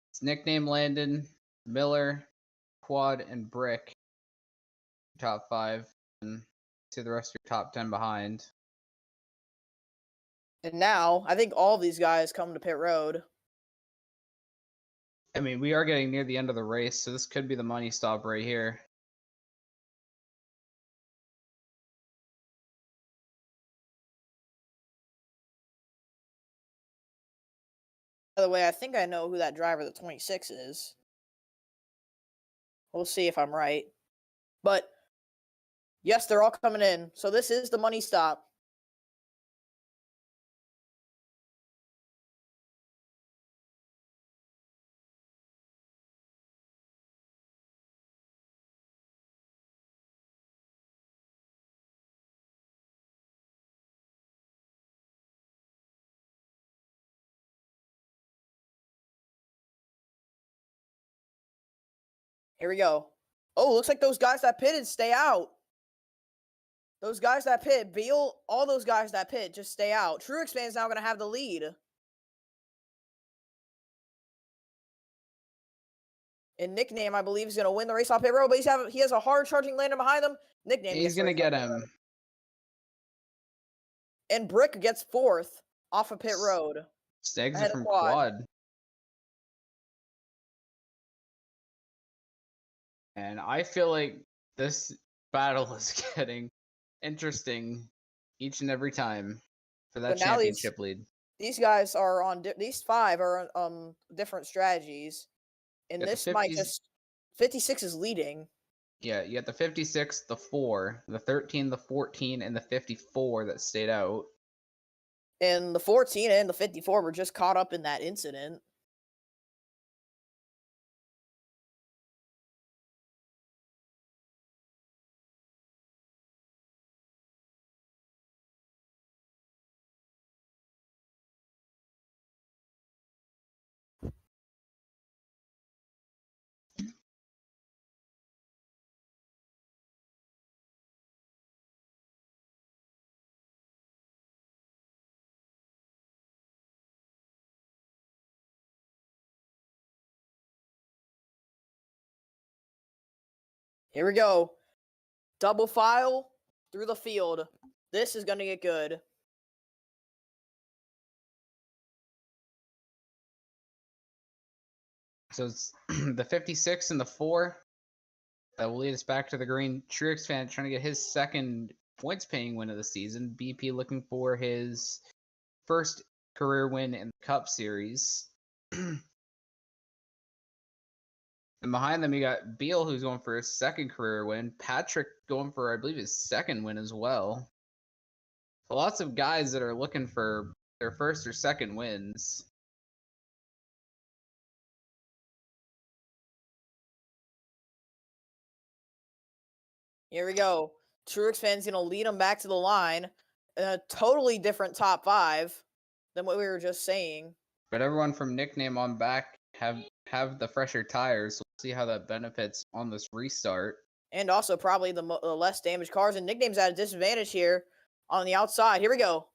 it's nickname Landon, Miller, Quad, and Brick. Top 5, and see the rest of your top 10 behind. And now, I think all of these guys come to pit road. I mean, we are getting near the end of the race, so this could be the money stop right here. By the way, I think I know who that driver, the 26, is. We'll see if I'm right. But, yes, they're all coming in. So this is the money stop. Here we go. Oh, looks like those guys that pitted stay out. Those guys that pit, Beal, all those guys that pit, just stay out. Truexpan's now going to have the lead. And Nickname, I believe, is going to win the race off pit road, but he has a hard charging Landon behind him. Nickname, He's going to get him. And Brick gets 4th off of pit road. Stags Ahead are of from Quad. quad. And I feel like this battle is getting interesting each and every time for that But now championship lead. these guys are on these 5 are on different strategies, and Got the this might 50s just 56 is leading. Yeah, you got the 56, the 4, the 13, the 14, and the 54 that stayed out. And the 14 and the 54 were just caught up in that incident. Here we go. Double file through the field. This is going to get good. So it's the 56 and the 4 that will lead us back to the green. Truex fan trying to get his second points paying win of the season. BP looking for his first career win in the Cup Series. And behind them, you got Beal, who's going for his second career win. Patrick going for, I believe, his second win as well. So lots of guys that are looking for their first or second wins. Here we go. Truex fan's going to lead them back to the line. A totally different top 5 than what we were just saying. But everyone from Nickname on back have the fresher tires, so we'll see how that benefits on this restart. And also probably the less damaged cars. And Nickname's at a disadvantage here on the outside. Here we go.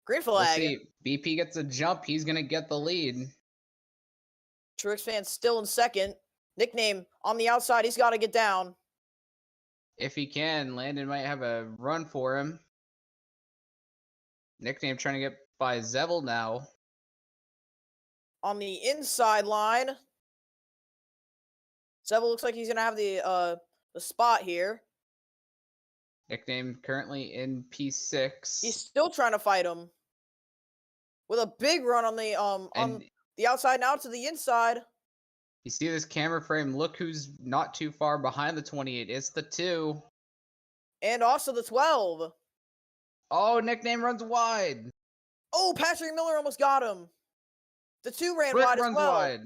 Green flag. We'll see. BP gets a jump. He's going to get the lead. Truex fan's still in second. Nickname on the outside. He's got to get down. If he can, Landon might have a run for him. Nickname trying to get by Zevel now. On the inside line. Zevel looks like he's going to have the spot here. Nickname currently in P6. He's still trying to fight him. With a big run on the outside now to the inside. You see this camera frame. Look who's not too far behind the 28. It's the 2. And also the 12. Oh, Nickname runs wide. Oh, Patrick Miller almost got him. The 2 ran Brick wide runs as well. wide.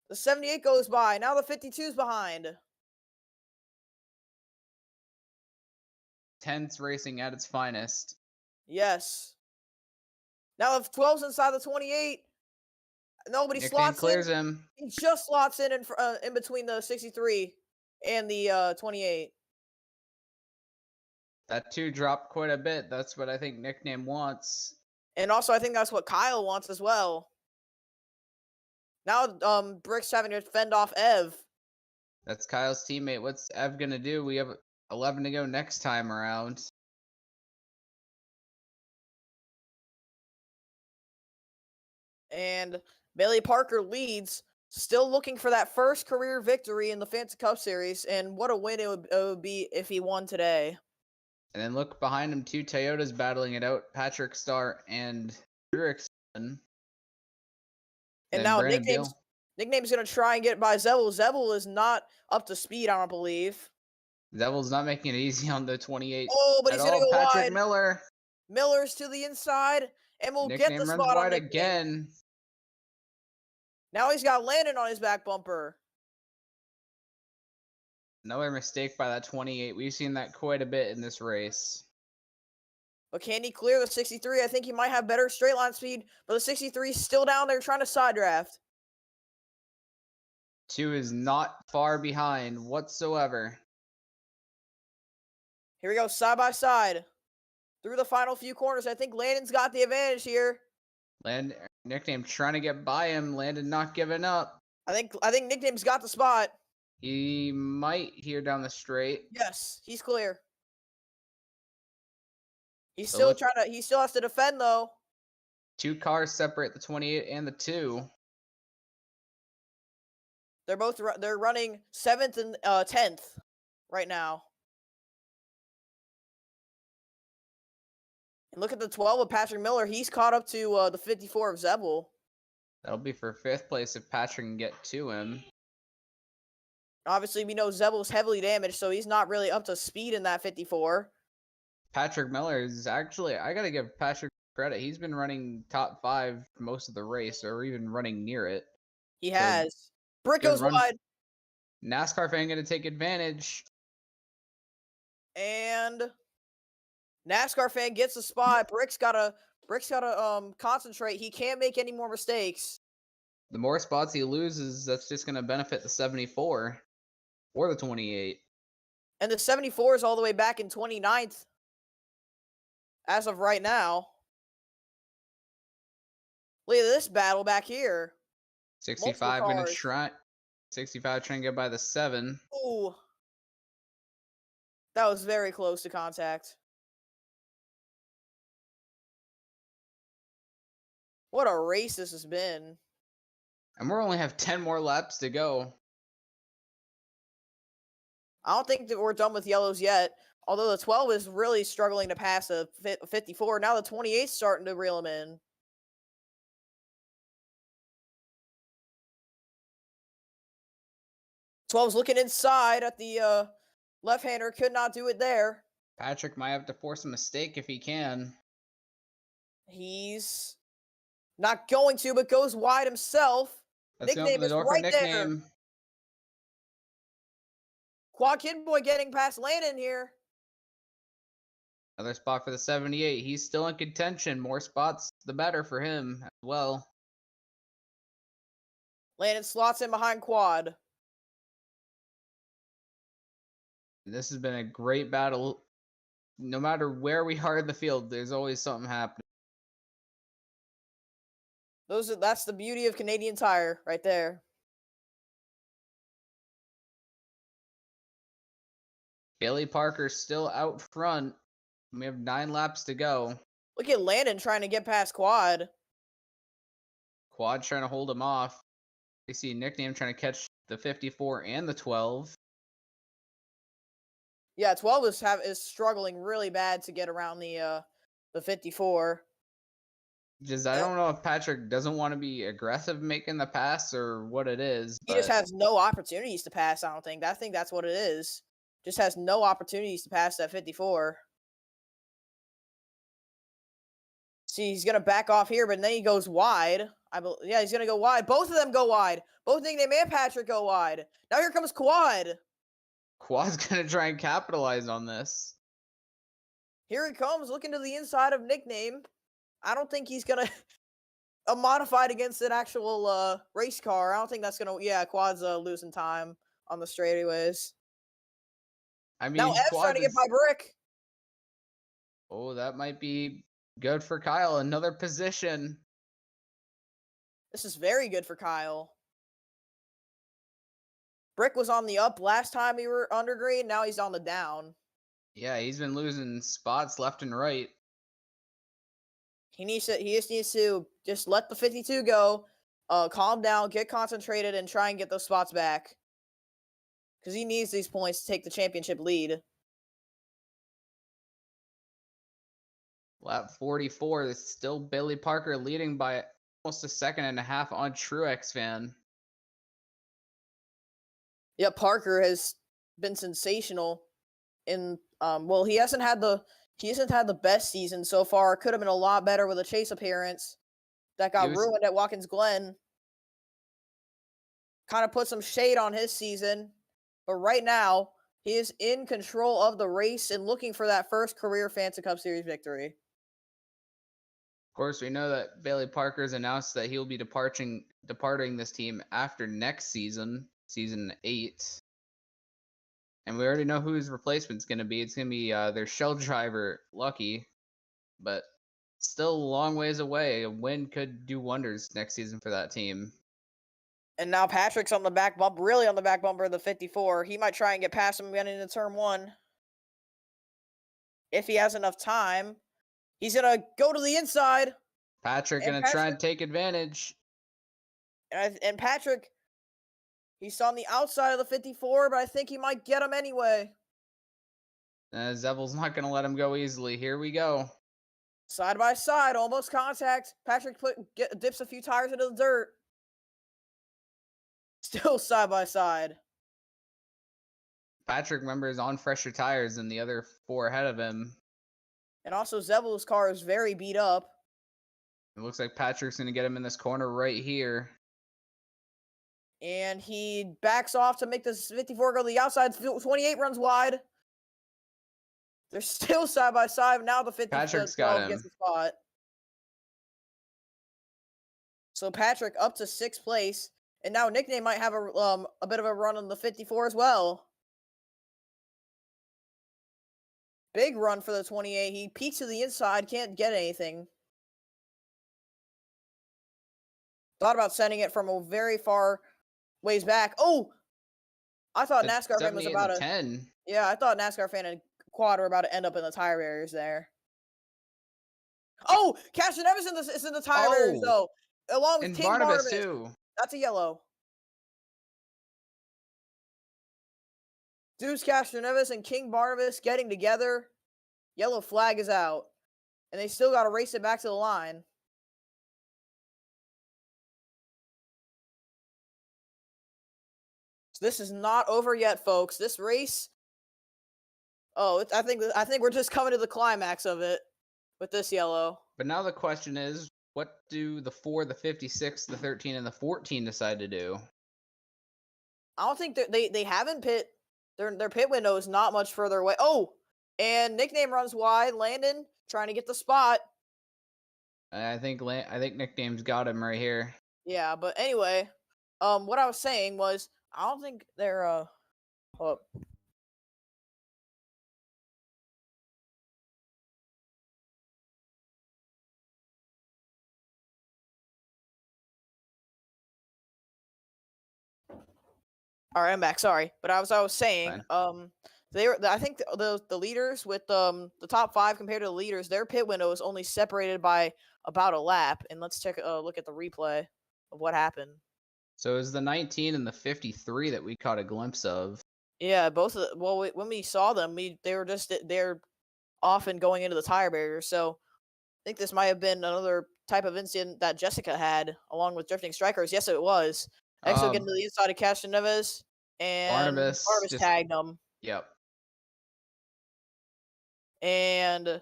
The 78 goes by. Now the 52's behind. Tense racing at its finest. Yes. Now the 12's inside the 28. Nobody Nickname slots clears in. him. He just slots in between the 63 and the 28. That 2 dropped quite a bit. That's what I think Nickname wants. And also, I think that's what Kyle wants as well. Now, Brick's having to fend off Ev. That's Kyle's teammate. What's Ev going to do? We have 11 to go next time around. And Bailey Parker leads, still looking for that first career victory in the Fantasy Cup Series. And what a win it would be if he won today. And then look behind him, 2 Toyotas battling it out. Patrick Starr and Truex. And now Nickname's going to try and get by Zevel. Zevel is not up to speed, I don't believe. Zevel's not making it easy on the 28. Oh, but he's going to go Patrick wide. Miller. Miller's to the inside, and we'll Nickname get the runs spot wide on Nickname. again. Now he's got Landon on his back bumper. Another mistake by that 28. We've seen that quite a bit in this race. But can he clear the 63? I think he might have better straight line speed, but the 63 is still down there trying to side draft. 2 is not far behind whatsoever. Here we go, side by side. Through the final few corners, I think Landon's got the advantage here. Nickname trying to get by him. Landon not giving up. I think Nickname's got the spot. He might here down the straight. Yes, he's clear. He's So still look- he still has to defend though. 2 cars separate the 28 and the 2. They're running 7th and 10th right now. And look at the 12 of Patrick Miller. He's caught up to the 54 of Zebel. That'll be for 5th place if Patrick can get to him. Obviously, we know Zebel's heavily damaged, so he's not really up to speed in that 54. Patrick Miller is actually, I got to give Patrick credit. He's been running top 5 most of the race, or even running near it. He has. Brick good goes run. wide. NASCAR fan going to take advantage. And NASCAR fan gets a spot. Brick's gotta concentrate. He can't make any more mistakes. The more spots he loses, that's just going to benefit the 74 or the 28. And the 74 is all the way back in 29th as of right now. Look at this battle back here. 65 going to try. 65 trying to get by the 7. Ooh. That was very close to contact. What a race this has been. And we only have 10 more laps to go. I don't think that we're done with yellows yet. Although the 12 is really struggling to pass a 54. Now the 28's starting to reel him in. Twelve's looking inside at the left-hander. Could not do it there. Patrick might have to force a mistake if he can. He's not going to, but goes wide himself. Let's Nickname open the is door right for there. Nickname. Quad Kid Boy getting past Landon here. Another spot for the 78. He's still in contention. More spots, the better for him as well. Landon slots in behind Quad. This has been a great battle. No matter where we are in the field, there's always something happening. That's the beauty of Canadian Tire right there. Bailey Parker still out front. We have 9 laps to go. Look at Landon trying to get past Quad. Quad trying to hold him off. You see Nickname trying to catch the 54 and the 12. Yeah, 12 is struggling really bad to get around the 54. Just I don't know if Patrick doesn't want to be aggressive making the pass or what it is. He just has no opportunities to pass, I don't think. I think that's what it is. Just has no opportunities to pass that 54. See, he's going to back off here, but then he goes wide. Yeah, he's going to go wide. Both of them go wide. Both Nickname and Patrick go wide. Now here comes Quad. Quad's going to try and capitalize on this. Here he comes, looking to the inside of Nickname. I don't think he's going to modified against an actual race car. I don't think that's going to... Yeah, Quad's losing time on the straightaways. I mean, now F's trying to get by Brick. Oh, that might be good for Kyle. Another position. This is very good for Kyle. Brick was on the up last time we were under green. Now he's on the down. Yeah, he's been losing spots left and right. He just needs to just let the 52 go, calm down, get concentrated, and try and get those spots back. Because he needs these points to take the championship lead. Lap 44, it's still Bailey Parker leading by almost a second and a half on Truex fan. Yeah, Parker has been sensational in well, he hasn't had the best season so far. Could have been a lot better with a chase appearance that got ruined at Watkins Glen. Kind of put some shade on his season, but right now he is in control of the race and looking for that first career Fantasy Cup Series victory. Of course, we know that Bailey Parker has announced that he'll be departing this team after next season, season 8. And we already know who his replacement's going to be. It's going to be their shell driver, Lucky. But still a long ways away. A win could do wonders next season for that team. And now Patrick's on the back bump, really on the back bumper of the 54. He might try and get past him again into turn 1. If he has enough time. He's gonna go to the inside. Patrick And gonna try and take advantage. And Patrick, he's on the outside of the 54, but I think he might get him anyway. Zevel's not gonna let him go easily. Here we go. Side by side, almost contact. Patrick dips a few tires into the dirt. Still side by side. Patrick, remember, is on fresher tires than the other 4 ahead of him. And also, Zevel's car is very beat up. It looks like Patrick's going to get him in this corner right here. And he backs off to make this 54 go to the outside. 28 runs wide. They're still side by side. Now the 50 Patrick's got him. Gets the spot. So Patrick up to 6th place. And now Nickname might have a bit of a run on the 54 as well. Big run for the 28. He peeks to the inside, can't get anything. Thought about sending it from a very far ways back. Oh! I thought NASCAR fan was about to 10. Yeah, I thought NASCAR fan and Quad were about to end up in the tire barriers there. Oh! Cashin Evans is in the tire barriers though. Along with and King Barnabas too. That's a yellow. Deuce Castroneves and King Barnabas getting together. Yellow flag is out. And they still got to race it back to the line. So this is not over yet, folks. This race... Oh, I think we're just coming to the climax of it with this yellow. But now the question is, what do the 4, the 56, the 13, and the 14 decide to do? I don't think they haven't pit. Their pit window is not much further away. Oh, and Nickname runs wide. Landon trying to get the spot. I think Nickname's got him right here. Yeah, but anyway, what I was saying was I don't think they're oh. All right, I'm back. Sorry, but I was saying, Fine. I think the leaders with the top 5 compared to the leaders, their pit window is only separated by about a lap. And let's take a look at the replay of what happened. So it was the 19 and the 53 that we caught a glimpse of. Yeah, both of when we saw them, they're often going into the tire barrier. So I think this might have been another type of incident that Jessica had along with drifting strikers. Yes, it was. Exo getting to the inside of Castroneves and Barnabas tagged him. Yep. And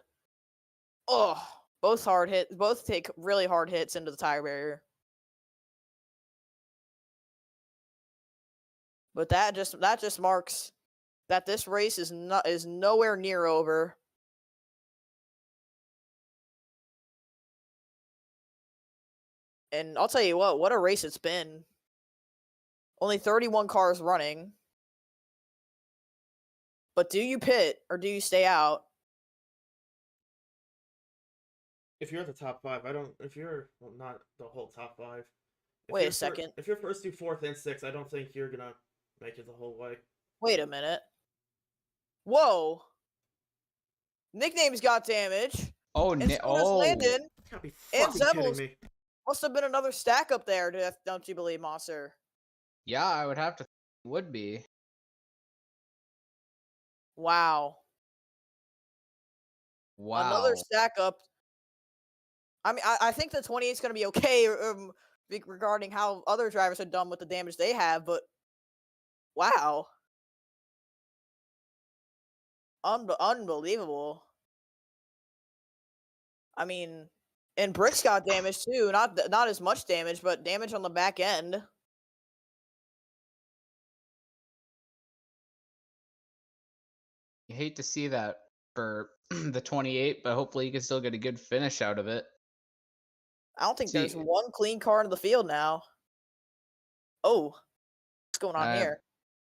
both take really hard hits into the tire barrier. But that just marks that this race is nowhere near over. And I'll tell you what a race it's been. Only 31 cars running. But do you pit or do you stay out? If you're at the top 5, if you're not the whole top 5. Wait a second. If you're first to 4th and 6th, I don't think you're gonna make it the whole way. Wait a minute. Whoa. Nickname's got damage. Oh, and so does Landon. You gotta be fucking kidding me. Must have been another stack up there, don't you believe, Monster? Yeah, I would have to would be. Wow. Another stack up. I mean, I think the 28 is going to be okay regarding how other drivers have done with the damage they have, but wow. Unbelievable. I mean, and Brick's got damage too. Not as much damage, but damage on the back end. You hate to see that for the 28, but hopefully you can still get a good finish out of it. I don't think there's one clean car in the field now. Oh, what's going on here?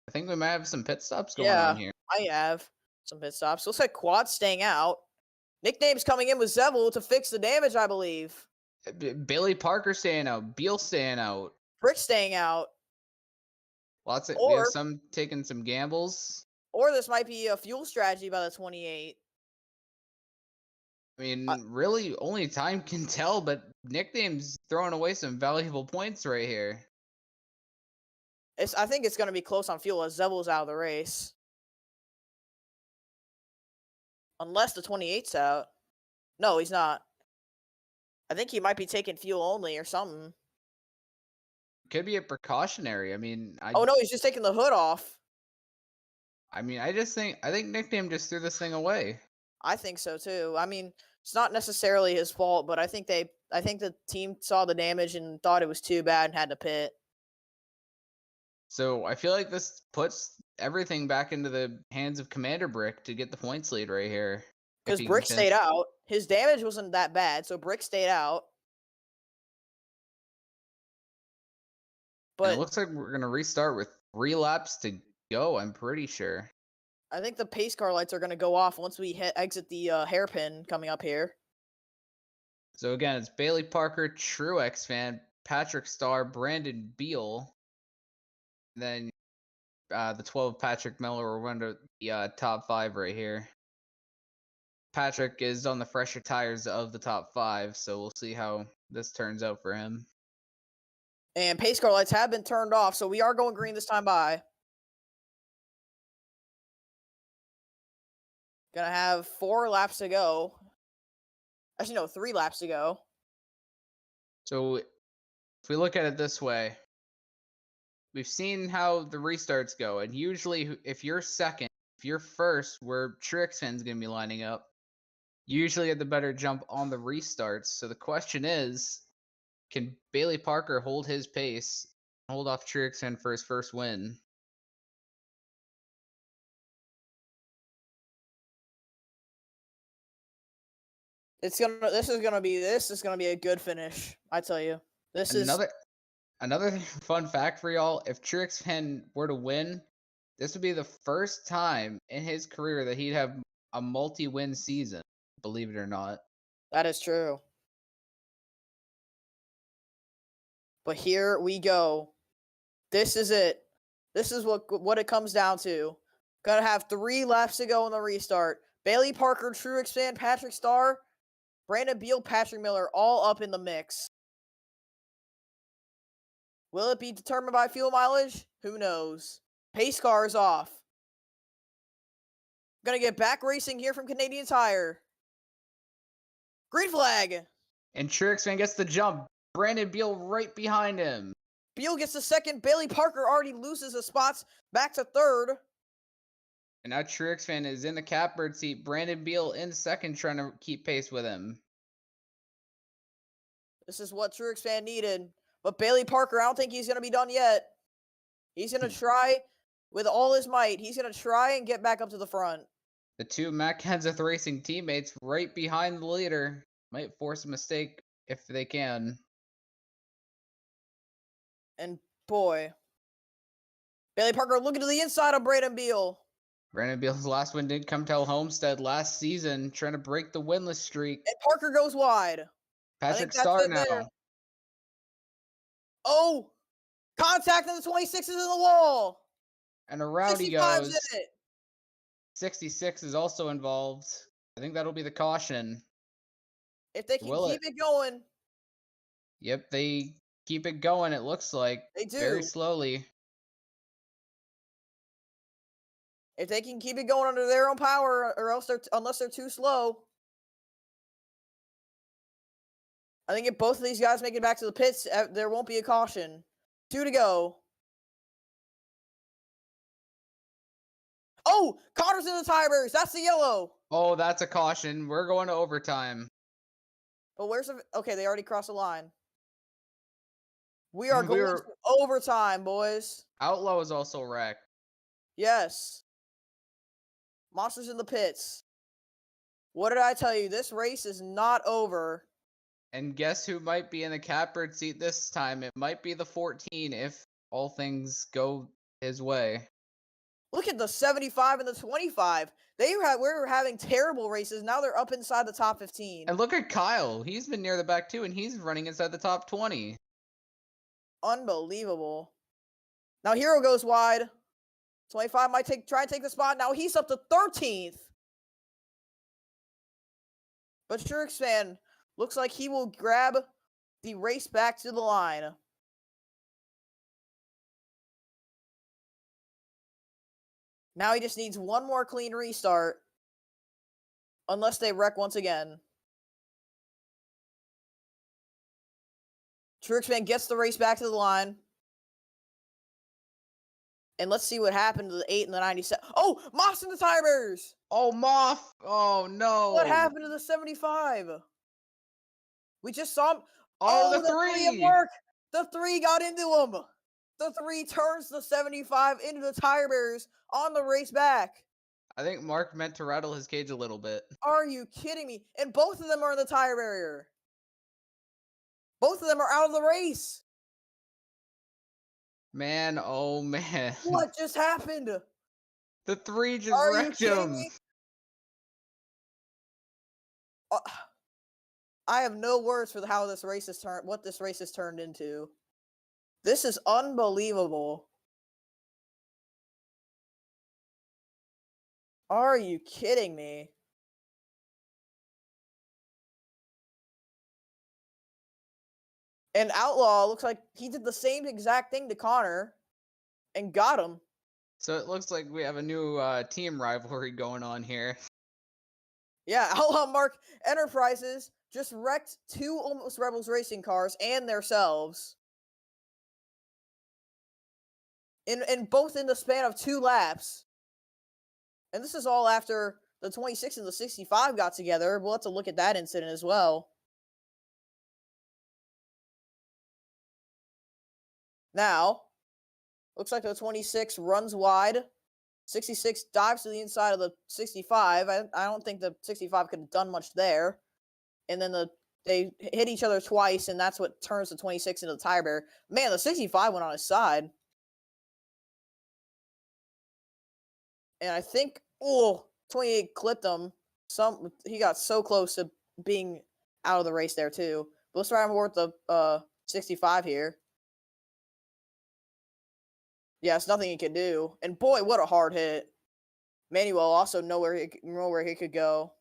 I think we might have some pit stops going on here. I have some pit stops. Looks like Quad's staying out. Nickname's coming in with Zevel to fix the damage, I believe. Billy Parker staying out. Beal staying out. Brick staying out. We have some taking some gambles. Or this might be a fuel strategy by the 28. I mean, really, only time can tell, but Nickname's throwing away some valuable points right here. I think it's going to be close on fuel as Zebul's out of the race. Unless the 28's out. No, he's not. I think he might be taking fuel only or something. Could be a precautionary. I mean, Oh, no, he's just taking the hood off. I think Nickname just threw this thing away. I think so, too. I mean, it's not necessarily his fault, but I think the team saw the damage and thought it was too bad and had to pit. So I feel like this puts everything back into the hands of Commander Brick to get the points lead right here. Because Brick stayed out. His damage wasn't that bad, so Brick stayed out. But But it looks like we're going to restart with 3 laps to go, I'm pretty sure. I think the pace car lights are going to go off once we exit the hairpin coming up here. So again, it's Bailey Parker, Truex fan, Patrick Starr, Brandon Beal. Then the 12 Patrick Miller will run to the top 5 right here. Patrick is on the fresher tires of the top 5, so we'll see how this turns out for him. And pace car lights have been turned off, so we are going green this time by. Gonna have 4 laps to go. Actually, no, 3 laps to go. So if we look at it this way, we've seen how the restarts go, and usually if you're second, if you're first, where Truex fans going to be lining up, usually get the better jump on the restarts. So the question is, can Bailey Parker hold his pace, hold off Truex fan for his first win? This is gonna be a good finish. I tell you, Another fun fact for y'all: if Truex fan were to win, this would be the first time in his career that he'd have a multi-win season. Believe it or not. That is true. But here we go. This is it. This is what it comes down to. Gonna have 3 laps to go in the restart. Bailey Parker, Truex fan, Patrick Starr, Brandon Beal, Patrick Miller, all up in the mix. Will it be determined by fuel mileage? Who knows? Pace car is off. Gonna get back racing here from Canadian Tire. Green flag. And Truex fan gets the jump. Brandon Beal right behind him. Beal gets the second. Bailey Parker already loses the spots back to third. And now Truex fan is in the catbird seat. Brandon Beal in second, trying to keep pace with him. This is what Truex fan needed. But Bailey Parker, I don't think he's going to be done yet. He's going to try with all his might. He's going to try and get back up to the front. The 2 Matt Kenseth Racing teammates right behind the leader. Might force a mistake if they can. And boy, Bailey Parker looking to the inside of Brandon Beal. Brandon Beal's last win didn't come till Homestead last season, trying to break the winless streak. And Parker goes wide. Patrick Starr now. There. Oh, contact in the 26 is in the wall. And around he 65's goes. in it. 66 is also involved. I think that'll be the caution. If they can keep it going. Yep, they keep it going, it looks like. They do. Very slowly. If they can keep it going under their own power, or else unless they're too slow. I think if both of these guys make it back to the pits, there won't be a caution. 2 to go. Oh, Connor's in the tire barriers. That's the yellow. Oh, that's a caution. We're going to overtime. But where's the... Okay, they already crossed the line. We are going to overtime, boys. Outlaw is also wrecked. Yes. Monsters in the pits. What did I tell you? This race is not over. And guess who might be in the catbird seat this time? It might be the 14 if all things go his way. Look at the 75 and the 25. We were having terrible races. Now they're up inside the top 15. And look at Kyle. He's been near the back too, and he's running inside the top 20. Unbelievable. Now Hero goes wide. 25 might try and take the spot. Now he's up to 13th. But Shurkspan looks like he will grab the race back to the line. Now he just needs one more clean restart. Unless they wreck once again. Shurkspan gets the race back to the line. And let's see what happened to the 8 and the 97. Oh, Moss and the Tire Bears! Oh, Moff! Oh, no! What happened to the 75? We just saw him. Oh, the three at 3! work. The 3 got into him. The 3 turns the 75 into the Tire Bears on the race back. I think Mark meant to rattle his cage a little bit. Are you kidding me? And both of them are in the tire barrier. Both of them are out of the race. Man, oh man. What just happened? The 3 just Are you wrecked kidding him. me? I have no words for how this race has turned. What this race has turned into. This is unbelievable. Are you kidding me? And Outlaw looks like he did the same exact thing to Connor and got him. So it looks like we have a new team rivalry going on here. Yeah, Outlaw Mark Enterprises just wrecked 2 Almost Rebels racing cars and themselves. In both in the span of 2 laps. And this is all after the 26 and the 65 got together. We'll have to look at that incident as well. Now, looks like the 26 runs wide. 66 dives to the inside of the 65. I don't think the 65 could have done much there. And then they hit each other twice, and that's what turns the 26 into the tire bear. Man, the 65 went on his side. And I think, 28 clipped him. He got so close to being out of the race there, too. But let's try and work the 65 here. Yeah, it's nothing he can do. And boy, what a hard hit. Manuel also nowhere he could go.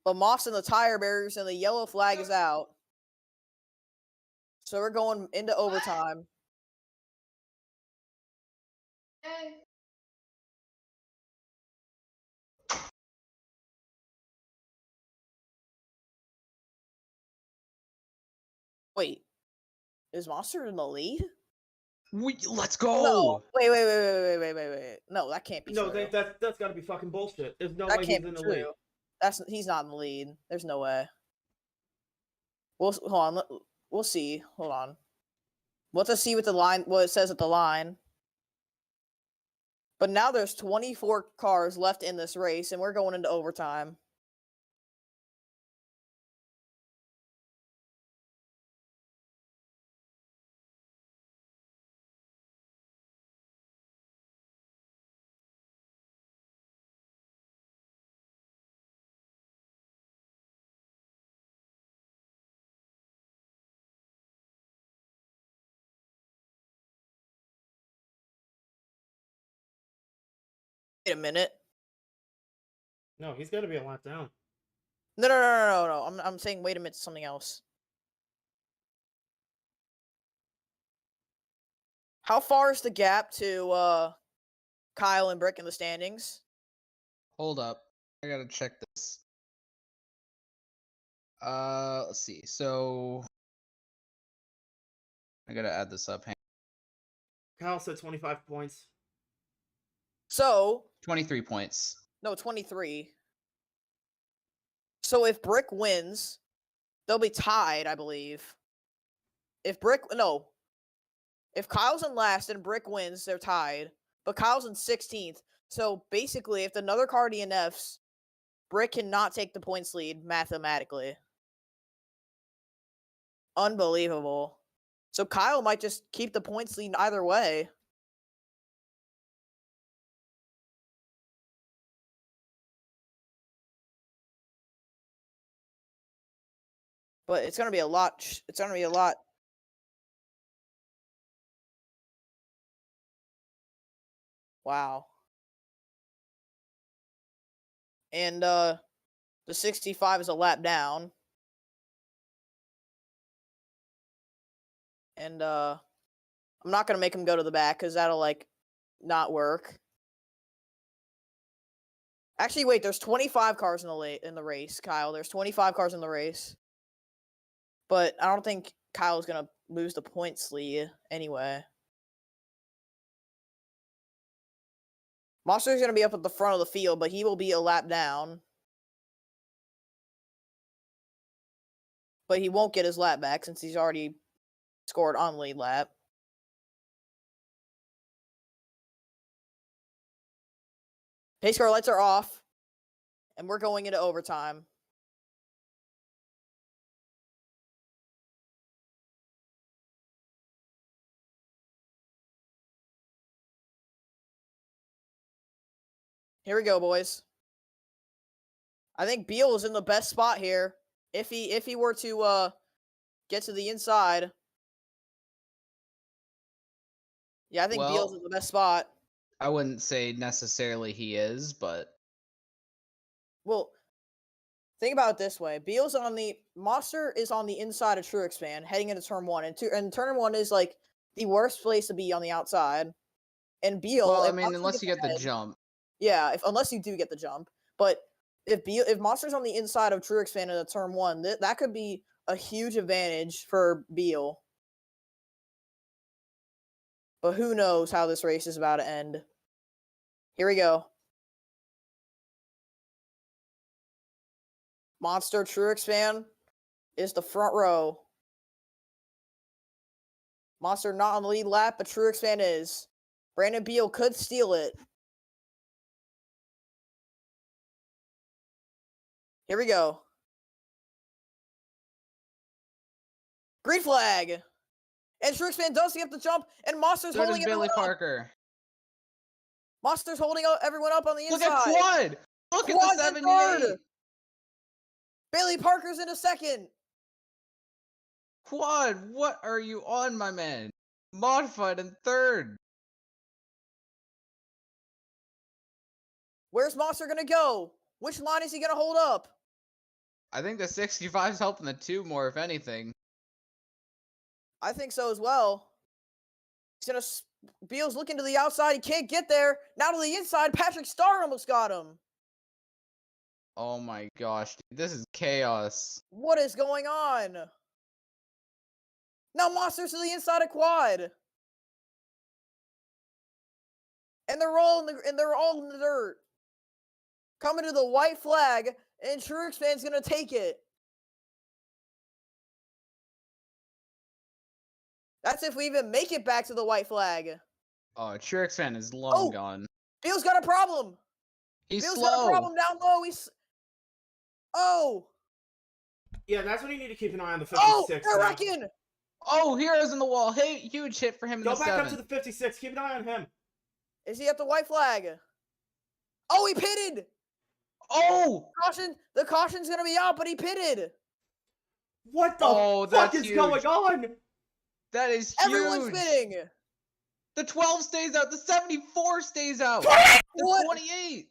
But Moss and the tire bearers and the yellow flag is out. So we're going into overtime. Wait, is Monster in the lead? Let's go! No. Wait. No, that can't be No, true. that's got to be fucking bullshit. There's no That way can't he's in be the lead. true. He's not in the lead. There's no way. Hold on. We'll see. Hold on. We'll have to see what it says at the line. But now there's 24 cars left in this race, and we're going into overtime. Wait a minute. No, he's got to be a lap down. No. I'm saying wait a minute to something else. How far is the gap to Kyle and Brick in the standings? Hold up. I gotta check this. Let's see. So I gotta add this up. Kyle said 25 points. So 23 points. No, 23. So if Brick wins, they'll be tied, I believe. If Kyle's in last and Brick wins, they're tied. But Kyle's in 16th. So basically, if another car DNFs, Brick cannot take the points lead mathematically. Unbelievable. So Kyle might just keep the points lead either way. But it's going to be a lot. It's going to be a lot. Wow. And the 65 is a lap down. And I'm not gonna make him go to the back because that'll like not work. Actually, wait. There's 25 cars in the race, Kyle. There's 25 cars in the race, but I don't think Kyle's gonna lose the points lead anyway. Monster's gonna be up at the front of the field, but he will be a lap down. But he won't get his lap back since he's already scored on lead lap. Pace car lights are off, and we're going into overtime. Here we go, boys. I think Beal is in the best spot here. If he were to get to the inside. Yeah, I think Beal's in the best spot. I wouldn't say necessarily he is, but Well, think about it this way. Monster is on the inside of Truexpan heading into turn 1. And turn 1 is like the worst place to be on the outside. And Beal, well, I if mean, Monster unless you gets get the ahead- jump. Yeah, unless you do get the jump. But if Monster's on the inside of Truexpan in a turn 1, that could be a huge advantage for Beal. But who knows how this race is about to end. Here we go. Monster Truexpan is the front row. Monster not on the lead lap, but Truexpan is. Brandon Beal could steal it. Here we go. Green flag. And Truexpan does get the jump, and Monster's So does holding Billy everyone up. Parker. Monster's holding everyone up on the Look inside. at Quad! Look Quad's at in the 78! third. Bailey Parker's in a second. Quad, what are you on, my man? Modified in third. Where's Monster going to go? Which line is he going to hold up? I think the 65's helping the 2 more, if anything. I think so as well. Beal's looking to the outside. He can't get there. Now to the inside. Patrick Starr almost got him. Oh my gosh, dude, this is chaos. What is going on? Now Monster's to the inside of Quad. And they're all in the dirt. Coming to the white flag, and Truexpan's gonna take it. That's if we even make it back to the white flag. Oh, Truexpan is long gone. Beal's got a problem. He's Beal's slow. got a problem down low. Yeah, that's when you need to keep an eye on the Oh, 56. they're now. wrecking. Oh, Heroes in the wall. Hey, huge hit for him in Go the back 7. up to the 56. Keep an eye on him. Is he at the white flag? Oh, he pitted. Oh! Caution. The caution's gonna be out, but he pitted. What the fuck is huge. going on? That is huge. Everyone's pitting. The 12 stays out. The 74 stays out. What? The 28.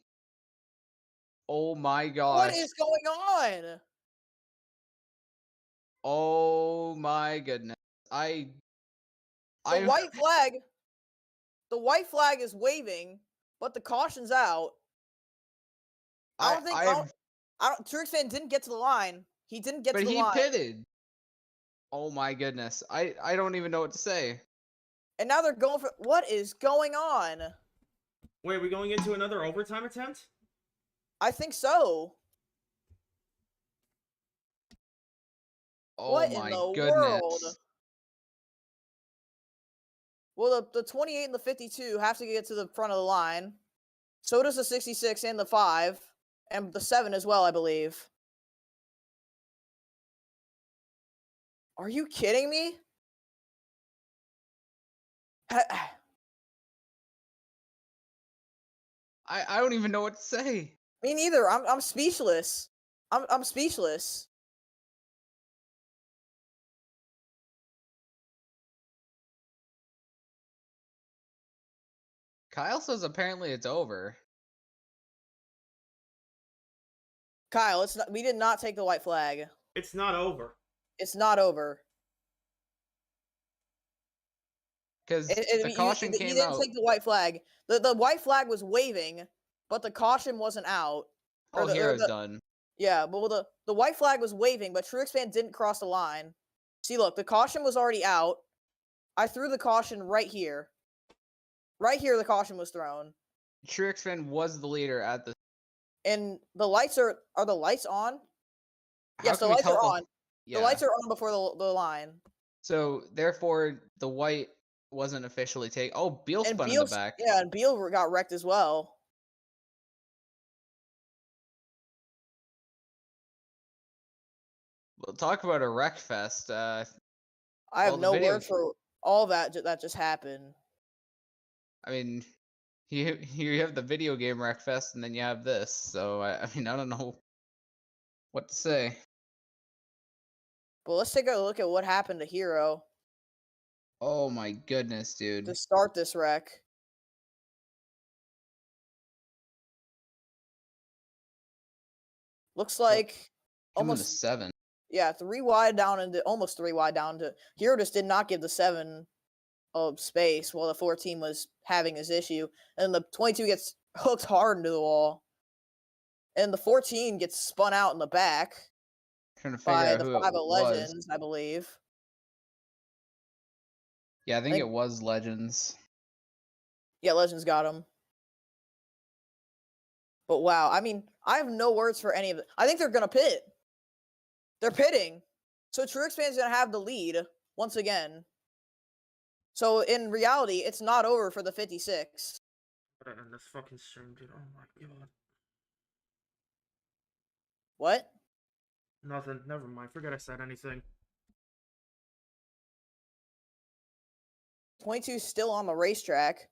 Oh my gosh. What is going on? Oh my goodness. The white flag is waving, but the caution's out. Truexpan didn't get to the line. He didn't get to the line. But he pitted. Oh my goodness. I don't even know what to say. And now they're going for... What is going on? Wait, are we going into another overtime attempt? I think so. Oh What my in the goodness. world? Well, the 28 and the 52 have to get to the front of the line. So does the 66 and the 5. And the 7 as well, I believe. Are you kidding me? I don't even know what to say. Me neither. I'm speechless. I'm speechless. Kyle says apparently it's over. Kyle, it's not. We did not take the white flag. It's not over. It's not over. Because the caution He came didn't out. take the white flag. The white flag was waving, but the caution wasn't out. Oh, Hero's done. Yeah, but the white flag was waving, but Truex fan didn't cross the line. See, look, the caution was already out. I threw the caution right here. Right here, the caution was thrown. Truex fan was the leader at the. And the lights are the lights on? Yes, the can we lights are tell on. The lights are on before the line. So therefore, the white wasn't officially taken. Oh, Beal And spun in the back. Yeah, and Beal got wrecked as well. We'll talk about a wreck fest. I have no word for all that just happened. I mean, you have the video game wreck fest, and then you have this. So I mean, I don't know what to say. But let's take a look at what happened to Hero. Oh my goodness, dude! To start this wreck. Looks like almost 7. Yeah, 3 wide down into almost 3 wide down to Hero just did not give the 7 of space while the 14 was having his issue, and the 22 gets hooked hard into the wall, and the 14 gets spun out in the back Trying to figure by out the who 5 it of was. Legends, I believe. Yeah, I think it was Legends. Yeah, Legends got him. But wow, I mean, I have no words for any of it. I think they're gonna pit. They're pitting. So Truex fan's gonna have the lead once again. So in reality, it's not over for the 56. But I end this fucking stream, dude. Oh my god. What? Nothing. Never mind. Forget I said anything. 22's still on the racetrack.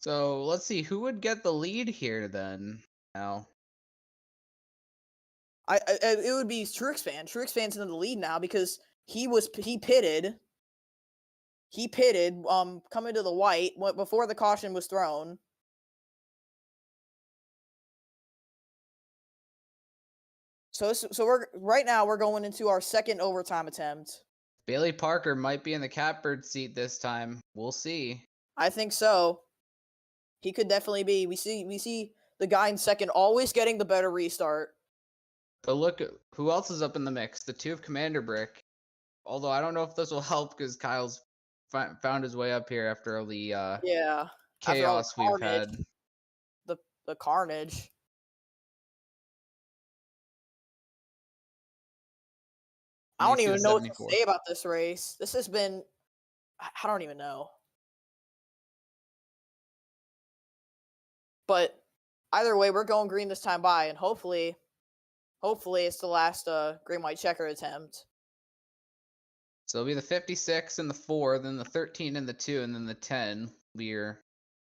So let's see who would get the lead here then. Now, It would be Truex fan. Truex fan's in the lead now because he pitted. He pitted coming to the white before the caution was thrown. So we're right now we're going into our second overtime attempt. Bailey Parker might be in the catbird seat this time. We'll see. I think so. He could definitely be. We see the guy in second always getting the better restart. But look, who else is up in the mix? The 2 of Commander Brick. Although I don't know if this will help because Kyle's found his way up here after all the chaos we've had. The carnage. I don't even know what to say about this race. This has been, I don't even know. But either way, we're going green this time by, and hopefully it's the last green white checker attempt. So it'll be the 56 and the 4, then the 13 and the 2, and then the 10. We're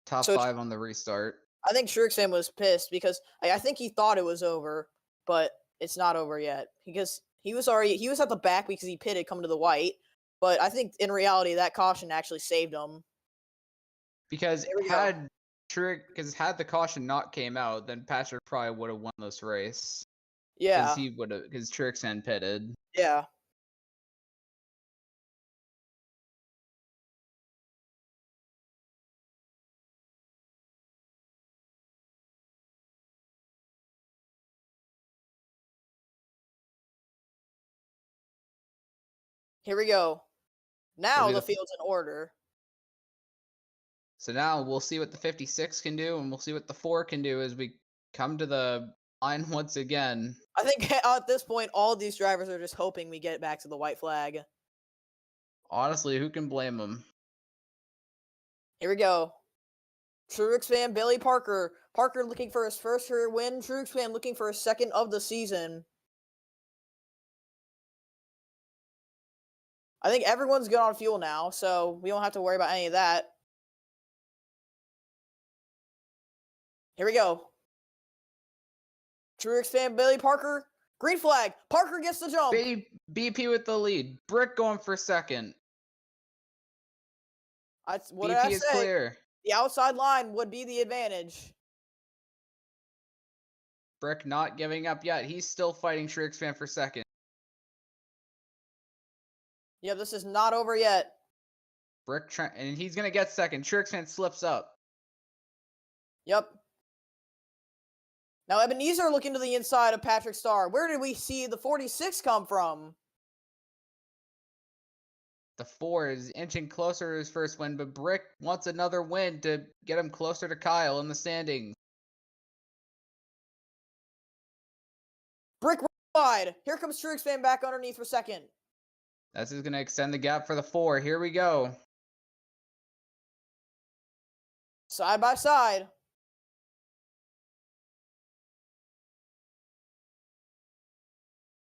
top 5 on the restart. I think Truex fan was pissed because I think he thought it was over, but it's not over yet because he was at the back because he pitted coming to the white. But I think in reality that caution actually saved him. Because had the caution not came out, then Patrick probably would have won this race. Yeah. Because Truex fan pitted. Yeah. Here we go. Now the field's in order. So now we'll see what the 56 can do, and we'll see what the 4 can do as we come to the line once again. I think at this point, all these drivers are just hoping we get back to the white flag. Honestly, who can blame them? Here we go. Truex fan, Bailey Parker. Parker looking for his first career win. Truex fan looking for his second of the season. I think everyone's good on fuel now, so we don't have to worry about any of that. Here we go. Truex fan, Bailey Parker. Green flag. Parker gets the jump. BP with the lead. Brick going for second. What did I BP is say? clear. The outside line would be the advantage. Brick not giving up yet. He's still fighting Shrixfan for second. Yep, this is not over yet. Brick and he's gonna get second. Shrixfan slips up. Yep. Now Ebenezer looking to the inside of Patrick Starr. Where did we see the 46 come from? The 4 is inching closer to his first win, but Brick wants another win to get him closer to Kyle in the standings. Brick wide. Here comes Shrixfan back underneath for second. This is going to extend the gap for the 4. Here we go. Side by side.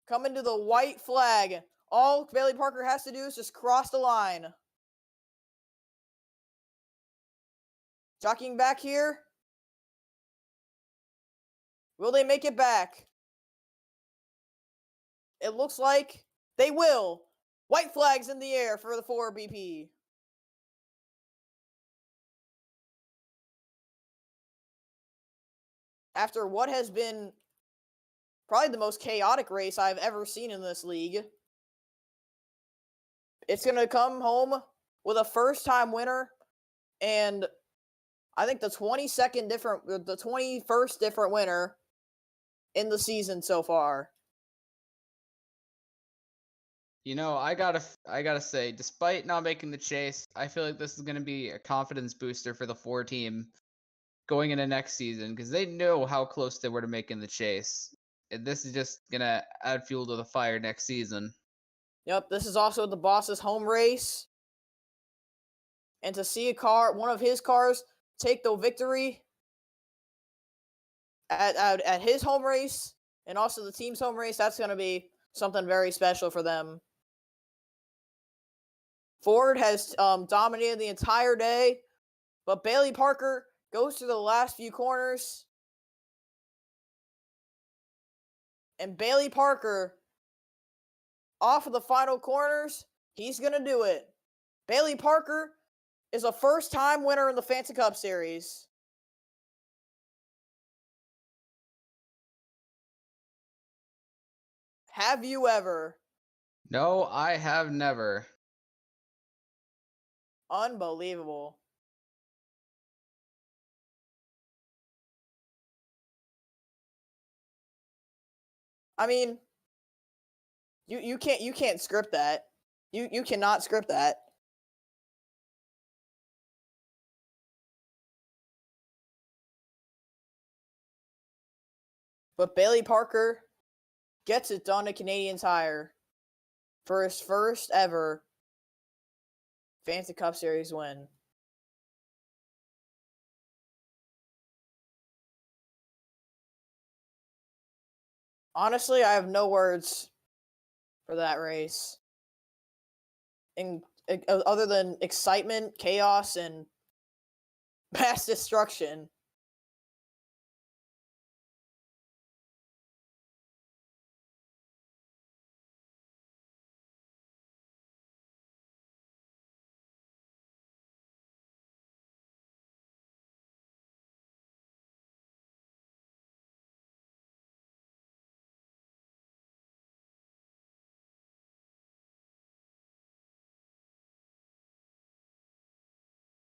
Coming to the white flag. All Bailey Parker has to do is just cross the line. Jockeying back here. Will they make it back? It looks like they will. White flags in the air for the 4 BP. After what has been probably the most chaotic race I've ever seen in this league, it's going to come home with a first-time winner, and I think the 21st different winner in the season so far. You know, I gotta say, despite not making the chase, I feel like this is gonna be a confidence booster for the 4 team going into next season because they know how close they were to making the chase. And this is just gonna add fuel to the fire next season. Yep, this is also the boss's home race. And to see one of his cars, take the victory at his home race and also the team's home race, that's going to be something very special for them. Ford has dominated the entire day, but Bailey Parker goes through the last few corners. And Bailey Parker, off of the final corners, he's going to do it. Bailey Parker is a first-time winner in the Fantasy Cup Series. Have you ever? No, I have never. Unbelievable. I mean, you can't script that. You cannot script that. But Bailey Parker gets it done at Canadian Tire for his first ever Fantasy Cup Series win. Honestly, I have no words for that race. Other than excitement, chaos, and mass destruction.